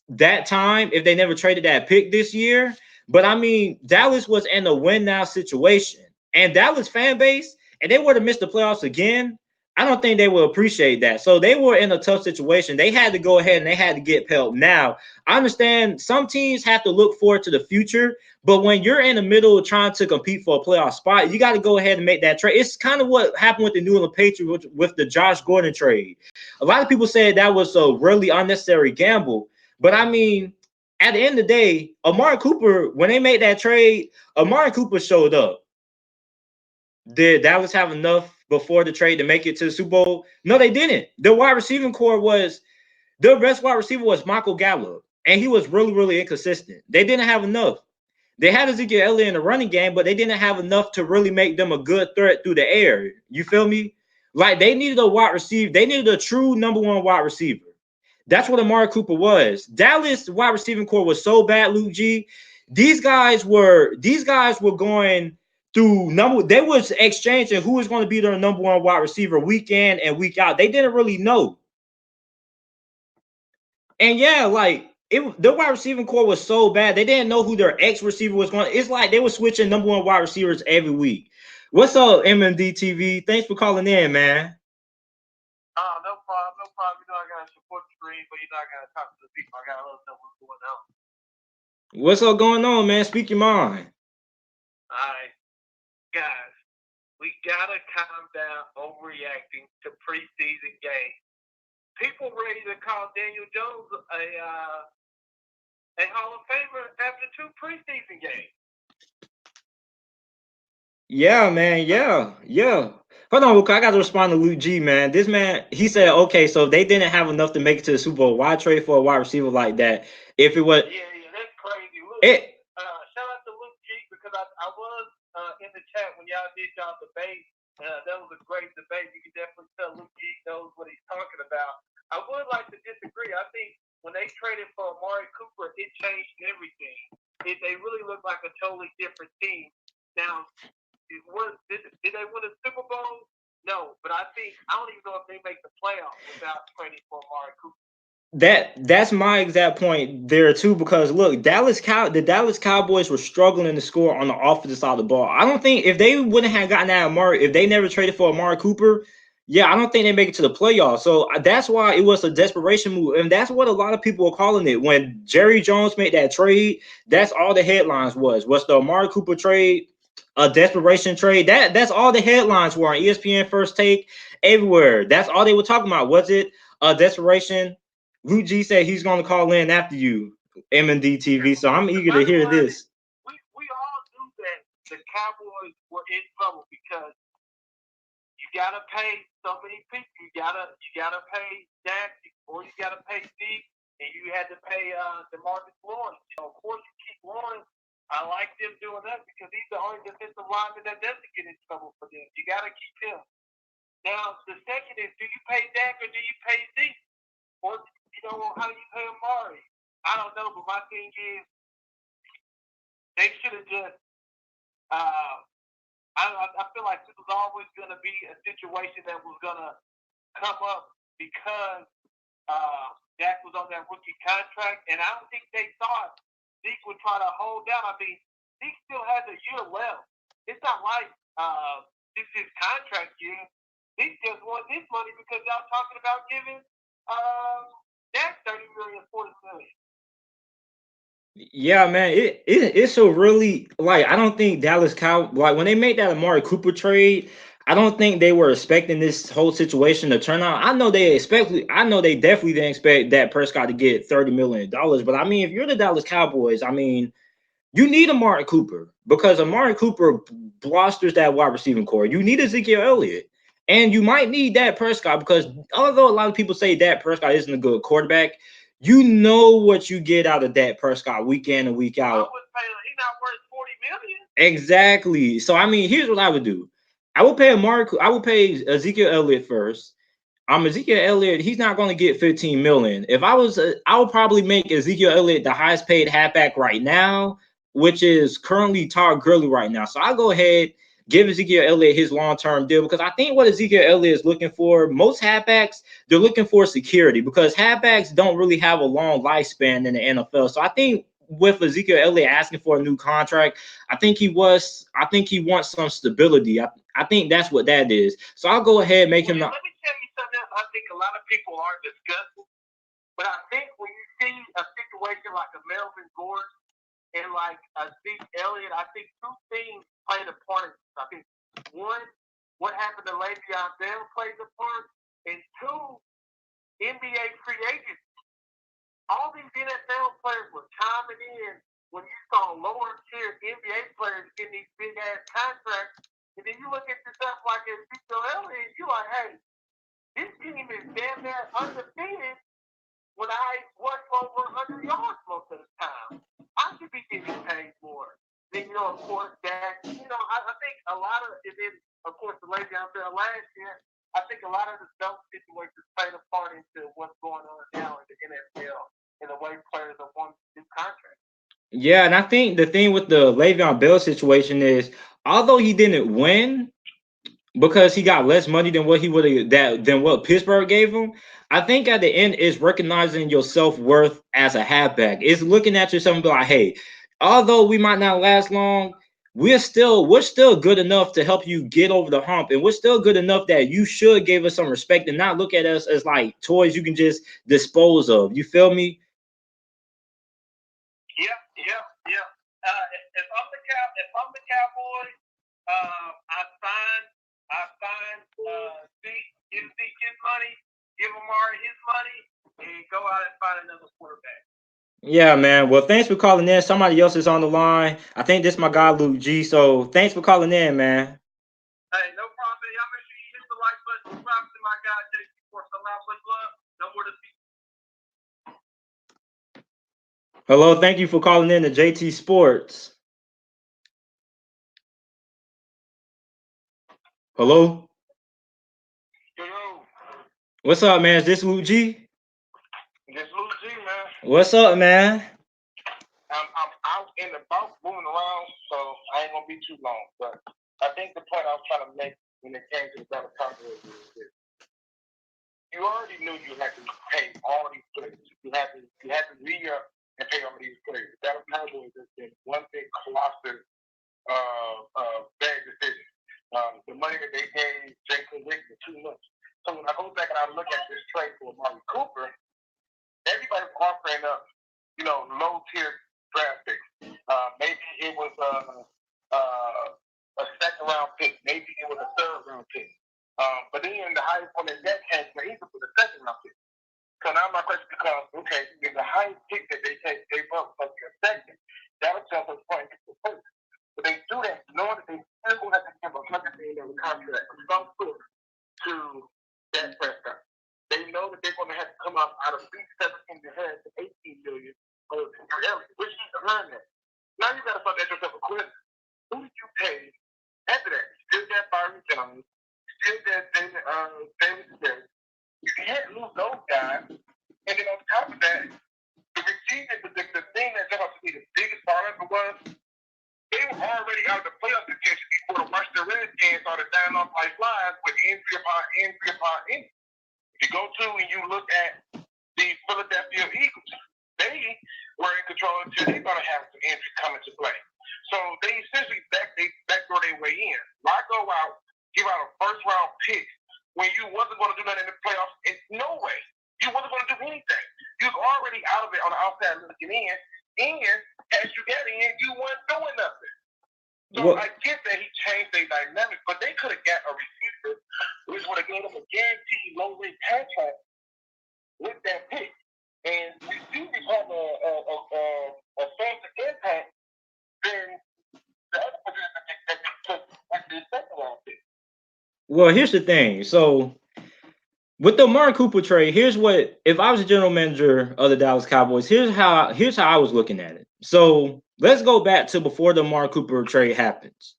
Speaker 1: that time if they never traded that pick this year. But I mean, Dallas was in a win now situation, and Dallas fan base, and they would have missed the playoffs again. I don't think they will appreciate that. So they were in a tough situation. They had to go ahead and they had to get help. Now, I understand some teams have to look forward to the future, but when you're in the middle of trying to compete for a playoff spot, you got to go ahead and make that trade. It's kind of what happened with the New England Patriots with the Josh Gordon trade. A lot of people said that was a really unnecessary gamble. But I mean, at the end of the day, Amari Cooper, when they made that trade, Amari Cooper showed up. Did Dallas have enough before the trade to make it to the Super Bowl? No, they didn't. The wide receiving core was their best wide receiver was Michael Gallup, and he was really, really inconsistent. They didn't have enough. They had Ezekiel Elliott in the running game, but they didn't have enough to really make them a good threat through the air. You feel me? Like they needed a wide receiver. They needed a true number one wide receiver. That's what Amari Cooper was. Dallas wide receiving core was so bad, Luke G. These guys were going through number. They was exchanging who was going to be their number one wide receiver week in and week out. They didn't really know. And yeah, like the wide receiving core was so bad. They didn't know who their ex receiver was going. It's like they were switching number one wide receivers every week. What's up, MMD TV? Thanks for calling in, man.
Speaker 2: Oh, no problem, no problem. You know I gotta support the stream, but you know I gotta talk to the people. I gotta let them know what's going on.
Speaker 1: What's up going on, man? Speak your mind.
Speaker 2: All right, guys, we gotta calm down overreacting to preseason games. People ready to call Daniel Jones a Hall of Famer after 2 preseason games.
Speaker 1: Yeah, man. Yeah. Hold on, I got to respond to Luke G, man. This man, he said, okay, so if they didn't have enough to make it to the Super Bowl, why trade for a wide receiver like that? If it was,
Speaker 2: Yeah, that's crazy. Look,
Speaker 1: it,
Speaker 2: shout out to Luke G because I was in the chat when y'all did y'all debate. That was a great debate. You can definitely tell Luke G knows what he's talking about. I would like to disagree. I think when they traded for Amari Cooper, it changed everything. They really looked like a totally different team. Now, did they win a Super Bowl? No, but I don't even know if they make the playoffs without trading for Amari Cooper.
Speaker 1: that's my exact point there too, because look, the Dallas Cowboys were struggling to score on the offensive side of the ball. I don't think if they wouldn't have gotten that Amari, if they never traded for Amari Cooper, yeah, I don't think they make it to the playoffs. So that's why it was a desperation move, and that's what a lot of people are calling it. When Jerry Jones made that trade, that's all the headlines was the Amari Cooper trade, a desperation trade. That's all the headlines were on ESPN, First Take, everywhere. That's all they were talking about. Was it a desperation? Luke G said he's going to call in after you, M&D TV. So I'm eager to hear this.
Speaker 2: We all knew that the Cowboys were in trouble because you gotta pay so many people. You gotta pay Dak, or you gotta pay Zeke, and you had to pay DeMarcus Lawrence. So of course you keep Lawrence. I like them doing that because he's the only defensive lineman that doesn't get in trouble for them. You gotta keep him. Now the second is, do you pay Dak or do you pay Zeke? Or how do you pay Amari? I don't know, but my thing is they should have just. I feel like this was always going to be a situation that was going to come up because Dak was on that rookie contract, and I don't think they thought Zeke would try to hold down. I mean, Zeke still has a year left. It's not like this is his contract year. Zeke just wants his money because y'all talking about giving Dak $30 million, $40 million.
Speaker 1: Yeah, man, it's a really like I don't think Dallas Cow like when they made that Amari Cooper trade, I don't think they were expecting this whole situation to turn out. I know they definitely didn't expect Dak Prescott to get $30 million. But I mean, if you're the Dallas Cowboys, I mean, you need Amari Cooper because Amari Cooper blusters that wide receiving core. You need Ezekiel Elliott. And you might need Dak Prescott because although a lot of people say Dak Prescott isn't a good quarterback, you know what you get out of Dak Prescott week in and week out.
Speaker 2: He's not worth $40 million.
Speaker 1: Exactly. So I mean, here's what I would do. I would pay Ezekiel Elliott first. Ezekiel Elliott, he's not going to get 15 million. If I was, I would probably make Ezekiel Elliott the highest paid halfback right now, which is currently Todd Gurley right now. So I'll go ahead, give Ezekiel Elliott his long-term deal because I think what Ezekiel Elliott is looking for, most halfbacks, they're looking for security because halfbacks don't really have a long lifespan in the NFL. So I think with Ezekiel Elliott asking for a new contract, I think he wants some stability. I think that's what that is. So I'll go ahead and make him.
Speaker 2: Let me tell you something else. I think a lot of people aren't discussing, but I think when you see a situation like a Melvin Gordon and like a Zeke Elliott, I think two things played a part. I think one, what happened to Le'Veon Bell plays a part, and two, NBA free agents. All these NFL players were chiming in when you saw lower tier NBA players getting these big ass contracts, and then you look at yourself like Ezekiel Elliott, you're like, hey, this team is damn near undefeated when I rush over 100 yards most of the time. I should be getting paid more. Then, of course, that, I think a lot of, and then, of course, the Le'Veon Bell last year, I think a lot of the dumb situations played a part into what's going on now in the NFL and the way players are wanting to do contracts.
Speaker 1: Yeah, and I think the thing with the Le'Veon Bell situation is, although he didn't win because he got less money than what he would have than what Pittsburgh gave him. I think at the end is recognizing your self-worth as a halfback. It's looking at yourself and be like, hey, although we might not last long, we're still good enough to help you get over the hump, and we're still good enough that you should give us some respect and not look at us as like toys you can just dispose of. You feel me?
Speaker 2: Yeah. If I'm the Cowboys, I sign Zeke, give Zeke his money, give Amari his money, and go out and find another quarterback.
Speaker 1: Yeah, man. Well, thanks for calling in. Somebody else is on the line. I think this is my guy Luke G. So thanks for calling in, man.
Speaker 2: Hey, no problem, man. Y'all make sure you hit the like button, subscribe to my guy JT Sports. So now, play love. No more defeat.
Speaker 1: Hello, thank you for calling in to JT Sports. Hello?
Speaker 2: Hello.
Speaker 1: What's up, man? Is this Luke G?
Speaker 2: This Luke G, man.
Speaker 1: What's up, man?
Speaker 2: I'm out and about moving around, so I ain't gonna be too long. But I think the point I was trying to make when it came to the Dallas Cowboys is this. You already knew you had to pay all these players. You had to re-up and pay all these players. The Dallas Cowboys has been one big colossal bad decision. The money that they gave Jason Witten was too much. So when I go back and I look at this trade for Amari Cooper, everybody's offering up, low tier draft picks. Maybe it was a second round pick. Maybe it was a third round pick. But then the highest one that came from Eagles was a second round pick. So now my question becomes, okay, the highest pick that they gave up was a second. That was just a point for first. But they do that knowing that they still going to have to give $100 million contract of some sort to Dak Prescott. They know that they're going to have to come out of week 17 to head to $18 million for Elliott, which you can earn that. Now you got to start asking yourself a question. Who did you pay after that? Still got Byron Jones, still got David Smith. You can't lose those guys. And then on top of that, the receivers, the thing that turned out to be the biggest part of it was they were already out of the playoff contention before the Washington Redskins started dying off like flies with injury upon injury. If you go to and you look at the Philadelphia Eagles, they were in control until they thought to have some injuries coming to play. So they essentially backdoor their way in. Why go out, give out a first round pick when you wasn't going to do nothing in the playoffs? In no way. You wasn't going to do anything. You was already out of it on the outside looking in. And as you got in, you weren't doing nothing. So I get that he changed their dynamic, but they could have got a receiver which would have given them a guaranteed low rate contract with that pick. And receivers have a faster impact than the other position that they took with the second round pick.
Speaker 1: Well, here's the thing. So with the Amari Cooper trade, here's what if I was a general manager of the Dallas Cowboys, here's how I was looking at it. So let's go back to before the Amari Cooper trade happens.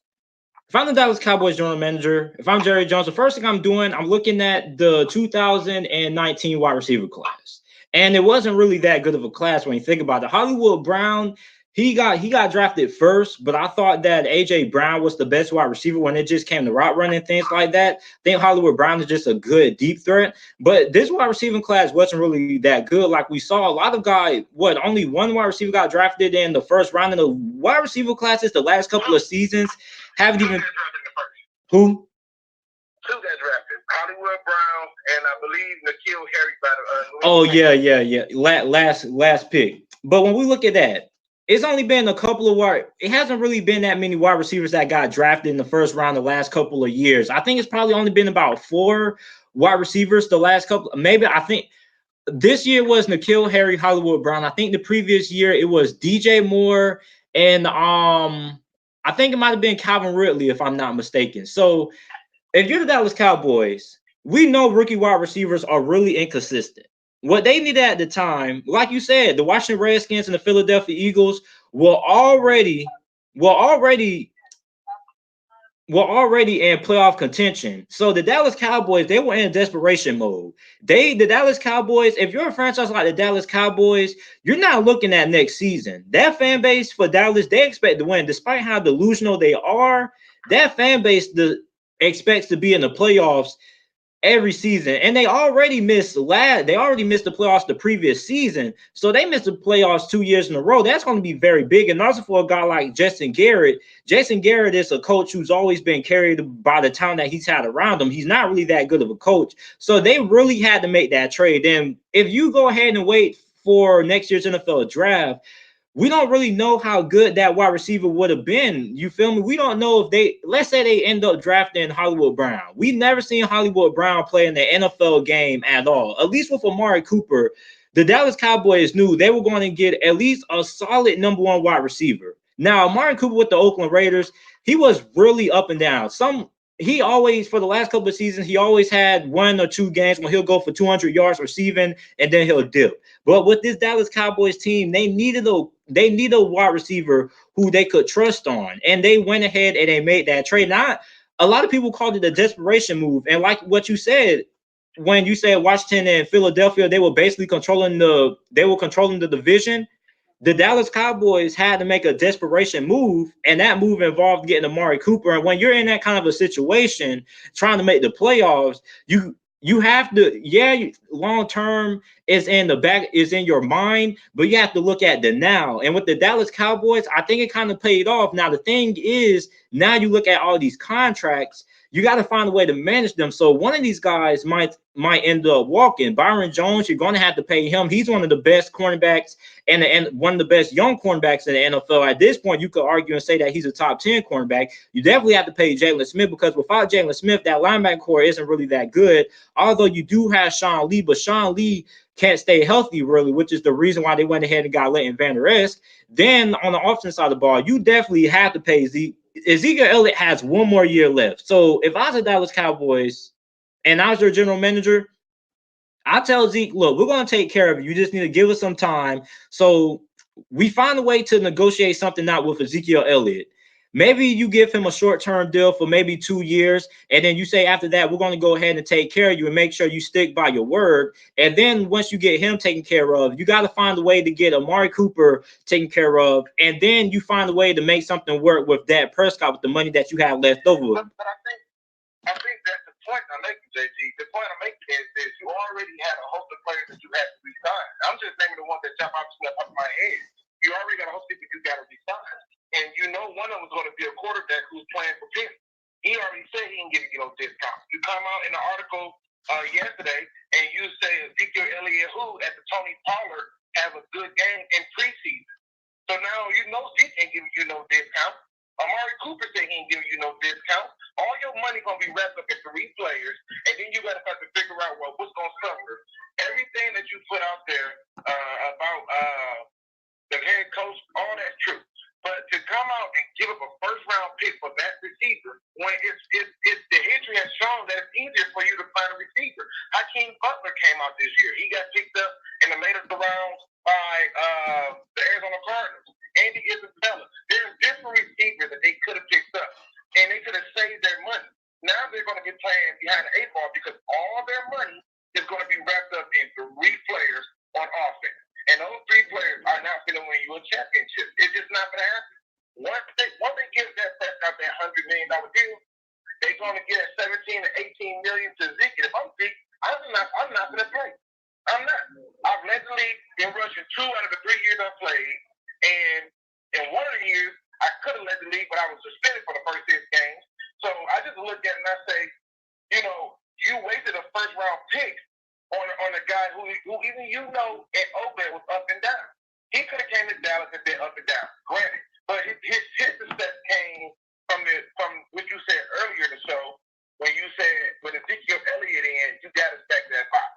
Speaker 1: If I'm the Dallas Cowboys general manager, if I'm Jerry Jones, the first thing I'm doing, I'm looking at the 2019 wide receiver class. And it wasn't really that good of a class when you think about it. Hollywood Brown, he got drafted first, but I thought that AJ Brown was the best wide receiver when it just came to route running and things like that. I think Hollywood Brown is just a good deep threat. But this wide receiving class wasn't really that good. Like we saw a lot of guys, only one wide receiver got drafted in the first round of the wide receiver classes the last couple of seasons haven't even who?
Speaker 2: Two got drafted. Hollywood Brown and I believe N'Keal Harry by
Speaker 1: Oh yeah. Last pick. But when we look at that, it's only been a couple of it hasn't really been that many wide receivers that got drafted in the first round the last couple of years. I think it's probably only been about 4 wide receivers the last couple. Maybe I think this year was N'Keal Harry, Hollywood Brown. I think the previous year it was DJ Moore and I think it might have been Calvin Ridley if I'm not mistaken. So if you're the Dallas Cowboys, we know rookie wide receivers are really inconsistent. What they needed at the time, like you said, the Washington Redskins and the Philadelphia Eagles were already in playoff contention. So the Dallas Cowboys, they were in desperation mode. The Dallas Cowboys, if you're a franchise like the Dallas Cowboys, you're not looking at next season. That fan base for Dallas, they expect to win, despite how delusional they are. That fan base expects to be in the playoffs every season, and they already missed the playoffs the previous season, so they missed the playoffs 2 years in a row. That's going to be very big. And also for a guy like Jason Garrett is a coach who's always been carried by the talent that he's had around him. He's not really that good of a coach, so they really had to make that trade. And if you go ahead and wait for next year's NFL draft, we don't really know how good that wide receiver would have been. You feel me? We don't know if let's say they end up drafting Hollywood Brown. We've never seen Hollywood Brown play in the NFL game at all. At least with Amari Cooper, the Dallas Cowboys knew they were going to get at least a solid number 1 wide receiver. Now, Amari Cooper with the Oakland Raiders, he was really up and down. He always, for the last couple of seasons, he always had 1 or 2 games when he'll go for 200 yards receiving and then he'll dip. But with this Dallas Cowboys team, they needed a wide receiver who they could trust on, and they went ahead and they made that trade. Now, a lot of people called it a desperation move, and like what you said, when you said Washington and Philadelphia, they were basically controlling the division. The Dallas Cowboys had to make a desperation move, and that move involved getting Amari Cooper. And when you're in that kind of a situation, trying to make the playoffs, you have to, long term is in your mind, but you have to look at the now. And with the Dallas Cowboys, I think it kind of paid off. Now the thing is, now you look at all these contracts, you got to find a way to manage them. So one of these guys might end up walking. Byron Jones, you're going to have to pay him. He's one of the best cornerbacks and one of the best young cornerbacks in the NFL. At this point, you could argue and say that he's a top 10 cornerback. You definitely have to pay Jalen Smith, because without Jalen Smith, that linebacker core isn't really that good. Although you do have Sean Lee, but Sean Lee can't stay healthy really, which is the reason why they went ahead and got Leighton Vander Esch. Then on the offensive side of the ball, you definitely have to pay Zeke. Ezekiel Elliott has 1 more year left. So if I was the Dallas Cowboys and I was their general manager, I tell Zeke, look, we're going to take care of you. You just need to give us some time. So we find a way to negotiate something out with Ezekiel Elliott. Maybe you give him a short-term deal for maybe 2 years, and then you say after that, we're going to go ahead and take care of you and make sure you stick by your word. And then once you get him taken care of, you got to find a way to get Amari Cooper taken care of, and then you find a way to make something work with Dak Prescott with the money that you have left over.
Speaker 2: But I think that's the point I'm making, JT. The point I'm making is you already had a host of players that you had to resign. I'm just naming the ones that jump off of my head. You already got a host of people you got to resign. And you know one of them is going to be a quarterback who's playing for Penny. He already said he ain't giving you no discount. You come out in the article yesterday and you say Ezekiel Elliott, who at the Tony Pollard have a good game in preseason. So now you know Zeke ain't giving you no discount. Amari Cooper said he ain't giving you no discount. All your money gonna be wrapped up in 3 players, and then you gotta have to figure out what's gonna suffer. Everything that you put out there about the head coach, all that's true. But to come out and give up a first round pick for that receiver when it's the history has strong that it's easier for you to find a receiver. Hakeem Butler came out this year. He got picked up in the later rounds by the Arizona Cardinals. Andy Isabella. There's different receivers that they could have picked up, and they could have saved their money. Now they're going to be playing behind the 8 ball because all their money is going to be wrapped up in 3 players on offense. And those 3 players are not going to win you a championship. It's just not going to happen. Once they give that out that $100 million deal, they're going to get 17 to 18 million to Zeke. If I'm Zeke, I'm not going to play. I'm not. I've led the league in rushing 2 out of the 3 years I played, and in one of the years I could have led the league, but I was suspended for the first 6 games. So I just look at it and I say, you wasted a first round pick on a guy who even and Obed was up and down. He could have came to Dallas and been up and down, granted. But his success came from what you said earlier in the show, when you said with Ezekiel Elliott in, you got to stack that box.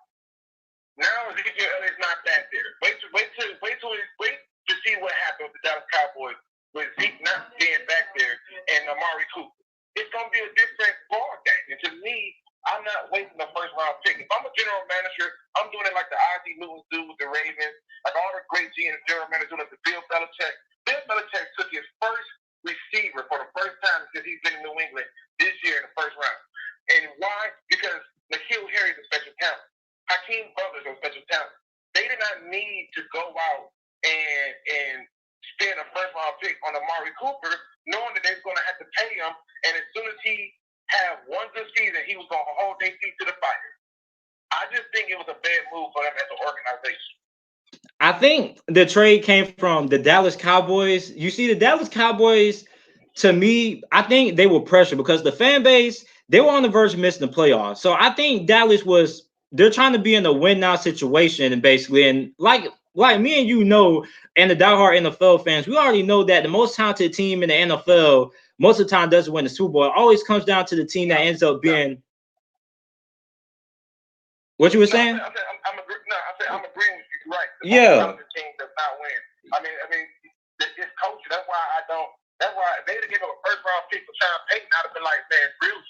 Speaker 2: Now Ezekiel Elliott's not that there. Wait to see what happens with the Dallas Cowboys with Zeke not being back there and Amari Cooper. It's gonna be a different ball game. And to me, I'm not wasting the first round pick. If I'm a general manager, I'm doing it like the Ozzie Newton do with the Ravens, like all the great general managers do, like the Bill Belichick. Bill Belichick took his first receiver for the first time since he's been in New England this year in the first round. And why? Because N'Keal Harry is a special talent. Hakeem Butler is a special talent. They did not need to go out and spend a first round pick on Amari Cooper, knowing that they're going to have to pay him. And as soon as he had one good season, he was going to hold their feet to the fire. I just think it was a bad move for them as an organization.
Speaker 1: I think the trade came from the Dallas Cowboys. You see, the Dallas Cowboys, to me, I think they were pressured because the fan base, they were on the verge of missing the playoffs. So I think Dallas they're trying to be in a win now situation, and basically, and like me and and the diehard NFL fans, we already know that the most talented team in the NFL most of the time doesn't win the Super Bowl. It always comes down to the team that ends up being. What you were saying?
Speaker 2: I'm agreeing with you. Right.
Speaker 1: The
Speaker 2: team does not win. I mean, it's coaching. That's why I don't. That's why if they'd have given a first round pick for Sean Payton, I'd have been like, man, brilliant.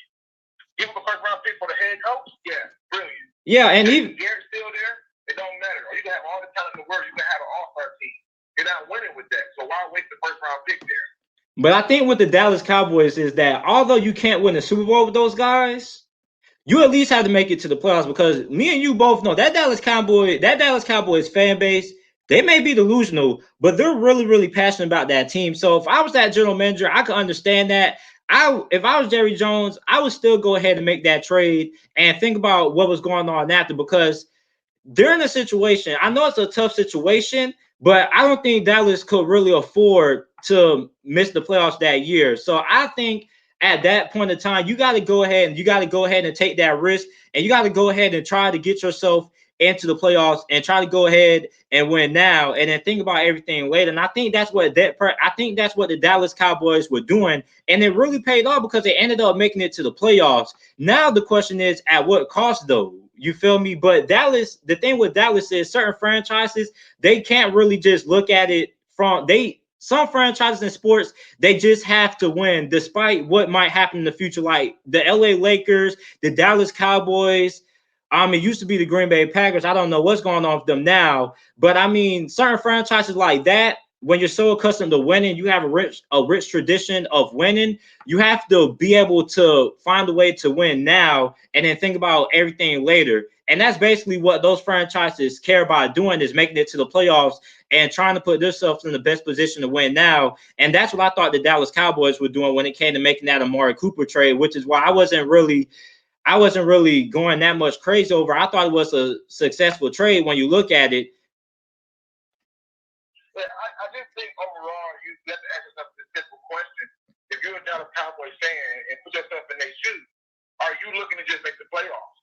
Speaker 2: Give him a first round pick for the head coach. Yeah, brilliant.
Speaker 1: Yeah, and
Speaker 2: even Garrett's still there. It don't matter. Or you can have all the talent in the world. You can have an all-star team. You're not winning with that. So why waste the first round pick there?
Speaker 1: But I think with the Dallas Cowboys is that although you can't win the Super Bowl with those guys, you at least have to make it to the playoffs, because me and you both know that Dallas Cowboys fan base, they may be delusional, but they're really, really passionate about that team. So if I was that general manager, I could understand that. If I was Jerry Jones, I would still go ahead and make that trade and think about what was going on after, because they're in a situation. I know it's a tough situation, but I don't think Dallas could really afford to miss the playoffs that year. So I think at that point in time, you got to go ahead and take that risk, and you got to go ahead and try to get yourself into the playoffs and try to go ahead and win now, and then think about everything later. And I think that's what the Dallas Cowboys were doing, and it really paid off because they ended up making it to the playoffs. Now the question is, at what cost though? You feel me? But Dallas, the thing with Dallas is certain franchises, they can't really just look at it some franchises in sports, they just have to win despite what might happen in the future, like the LA Lakers, the Dallas Cowboys. It used to be the Green Bay Packers. I don't know what's going on with them now, but I mean, certain franchises like that, when you're so accustomed to winning, you have a rich tradition of winning. You have to be able to find a way to win now and then think about everything later. And that's basically what those franchises care about doing, is making it to the playoffs and trying to put themselves in the best position to win now. And that's what I thought the Dallas Cowboys were doing when it came to making that Amari Cooper trade, which is why I wasn't really going that much crazy over. I thought it was a successful trade when you look at it.
Speaker 2: I just think overall, you have to ask yourself this simple question. If you're a Dallas Cowboys fan and put yourself in their shoes, are you looking to just make the playoffs?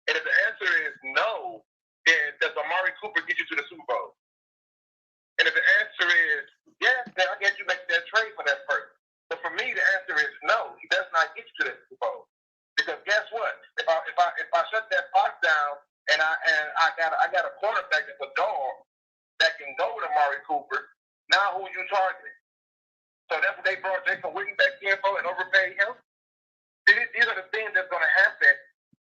Speaker 2: And if the answer is no, then does Amari Cooper get you to the Super Bowl? And if the answer is yes, then I guess you make that trade for that person. But for me, the answer is no. He does not get you to the Super Bowl. Because guess what? If I shut that box down and I got a quarterback that's a dog that can go with Amari Cooper, now who are you targeting? So that's what they brought Jason Witten back in for and overpaid him. These are the things thing that's going to happen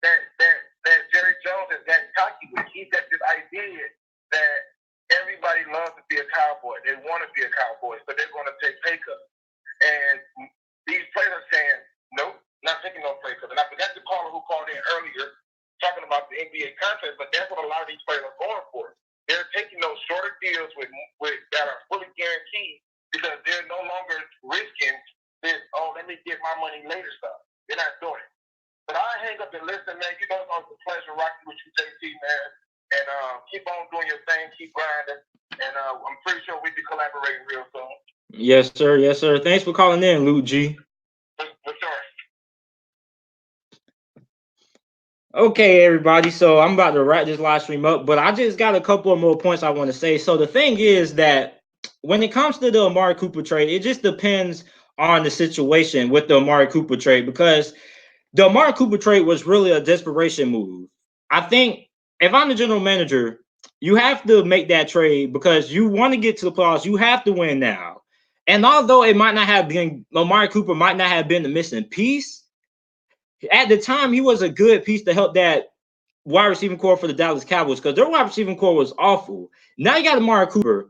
Speaker 2: that Jerry Jones has gotten cocky with. He's got this idea that everybody loves to be a Cowboy. They want to be a Cowboy, so they're going to take pay cuts. And these players are saying, nope, not taking no pay cuts. And I forgot the caller who called in earlier talking about the NBA contract, but that's what a lot of these players are going for. They're taking those shorter deals with that are fully guaranteed because they're no longer risking this, oh, let me get my money later stuff. They're not doing it. But I hang up and listen, man. You know it's always a pleasure rocking with you, JT, man. And keep on doing your thing, keep grinding. And I'm pretty sure we'll be collaborating real soon.
Speaker 1: Yes, sir. Yes, sir. Thanks for calling in, Luke G.
Speaker 2: For sure.
Speaker 1: Okay, everybody. So I'm about to wrap this live stream up, but I just got a couple of more points I want to say. So the thing is that when it comes to the Amari Cooper trade, it just depends on the situation with the Amari Cooper trade, because the Amari Cooper trade was really a desperation move. I think if I'm the general manager, you have to make that trade because you want to get to the playoffs. You have to win now. And although it might not have been, Amari Cooper might not have been the missing piece, at the time, he was a good piece to help that wide receiving core for the Dallas Cowboys, because their wide receiving core was awful. Now you got Amari Cooper.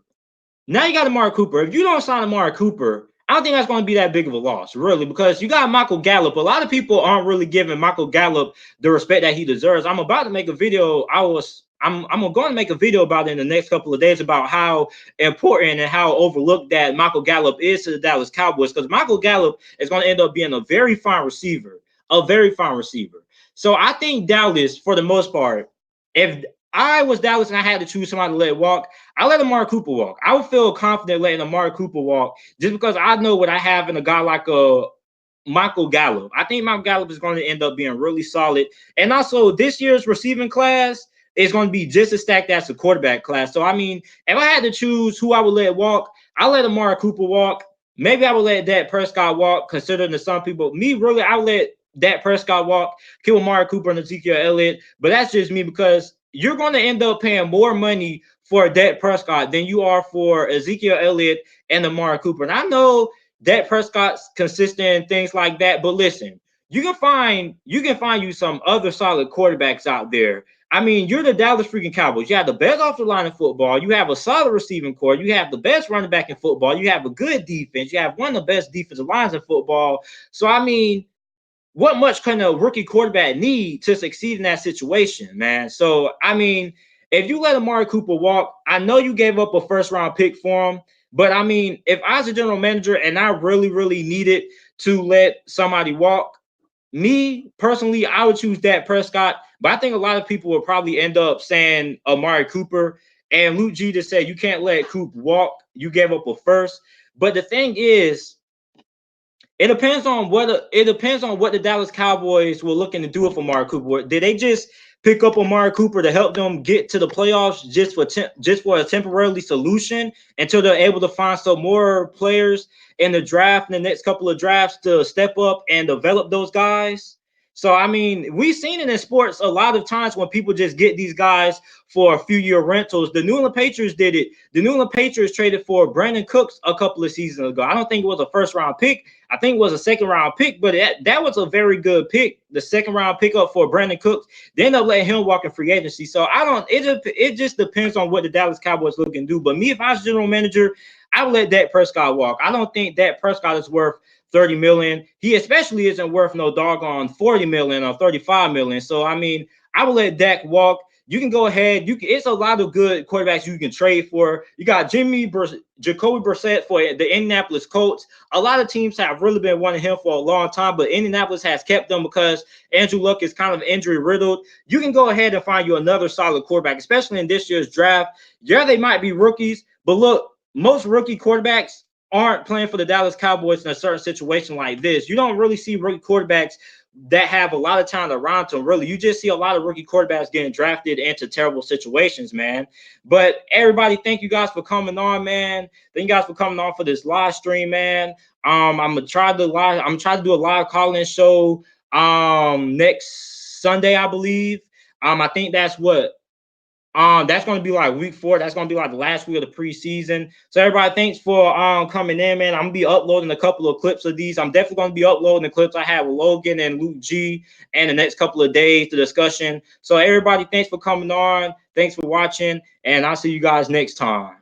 Speaker 1: If you don't sign Amari Cooper, I don't think that's going to be that big of a loss, really, because you got Michael Gallup. A lot of people aren't really giving Michael Gallup the respect that he deserves. I'm about to make a video. I'm going to make a video about it in the next couple of days about how important and how overlooked that Michael Gallup is to the Dallas Cowboys, because Michael Gallup is going to end up being a very fine receiver. So I think Dallas, for the most part, if I was Dallas and I had to choose somebody to let walk, I let Amari Cooper walk. I would feel confident letting Amari Cooper walk just because I know what I have in a guy like Michael Gallup. I think Michael Gallup is going to end up being really solid. And also, this year's receiving class is going to be just as stacked as the quarterback class. So, I mean, if I had to choose who I would let walk, I let Amari Cooper walk. Maybe I would let Dak Prescott walk, considering to some people. I would let Dak Prescott walk, kill Amari Cooper and Ezekiel Elliott. But that's just me, because you're going to end up paying more money for Dak Prescott than you are for Ezekiel Elliott and Amari Cooper. And I know Dak Prescott's consistent and things like that, but listen, you can find you some other solid quarterbacks out there. I mean, you're the Dallas freaking Cowboys. You have the best offensive line in football. You have a solid receiving core. You have the best running back in football. You have a good defense. You have one of the best defensive lines in football. So, I mean, what much can a rookie quarterback need to succeed in that situation, man? So, I mean, if you let Amari Cooper walk, I know you gave up a first-round pick for him, but I mean, if I was a general manager and I really, really needed to let somebody walk, me personally, I would choose Dak Prescott, but I think a lot of people will probably end up saying Amari Cooper. And Luke G just said you can't let Coop walk. You gave up a first. But the thing is, it depends on what the Dallas Cowboys were looking to do with Amari Cooper. Did they just pick up Amari Cooper to help them get to the playoffs just for a temporary solution until they're able to find some more players in the draft in the next couple of drafts to step up and develop those guys? So, I mean, we've seen it in sports a lot of times when people just get these guys for a few year rentals. The New England Patriots did it. The New England Patriots traded for Brandon Cooks a couple of seasons ago. I don't think it was a first round pick. I think it was a second round pick, but that was a very good pick. The second round pickup for Brandon Cooks. They end up letting him walk in free agency. So it just depends on what the Dallas Cowboys looking to do. But me, if I was general manager, I would let Dak Prescott walk. I don't think Dak Prescott is worth $30 million. He especially isn't worth no doggone $40 million or $35 million. So, I mean, I would let Dak walk. You can go ahead. It's a lot of good quarterbacks you can trade for. You got Jacoby Brissett for the Indianapolis Colts. A lot of teams have really been wanting him for a long time, but Indianapolis has kept them because Andrew Luck is kind of injury riddled. You can go ahead and find you another solid quarterback, especially in this year's draft. Yeah, they might be rookies, but look, most rookie quarterbacks aren't playing for the Dallas Cowboys in a certain situation like this. You don't really see rookie quarterbacks that have a lot of time around them, really. You just see a lot of rookie quarterbacks getting drafted into terrible situations, man. But everybody, thank you guys for coming on, man. Thank you guys for coming on for this live stream, man. I'm gonna try to do a live call-in show next Sunday, I believe. I think that's what That's gonna be like week 4. That's gonna be like the last week of the preseason. So everybody, thanks for coming in, man. I'm gonna be uploading a couple of clips of these. I'm definitely gonna be uploading the clips I have with Logan and Luke G and the next couple of days, the discussion. So everybody, thanks for coming on. Thanks for watching, and I'll see you guys next time.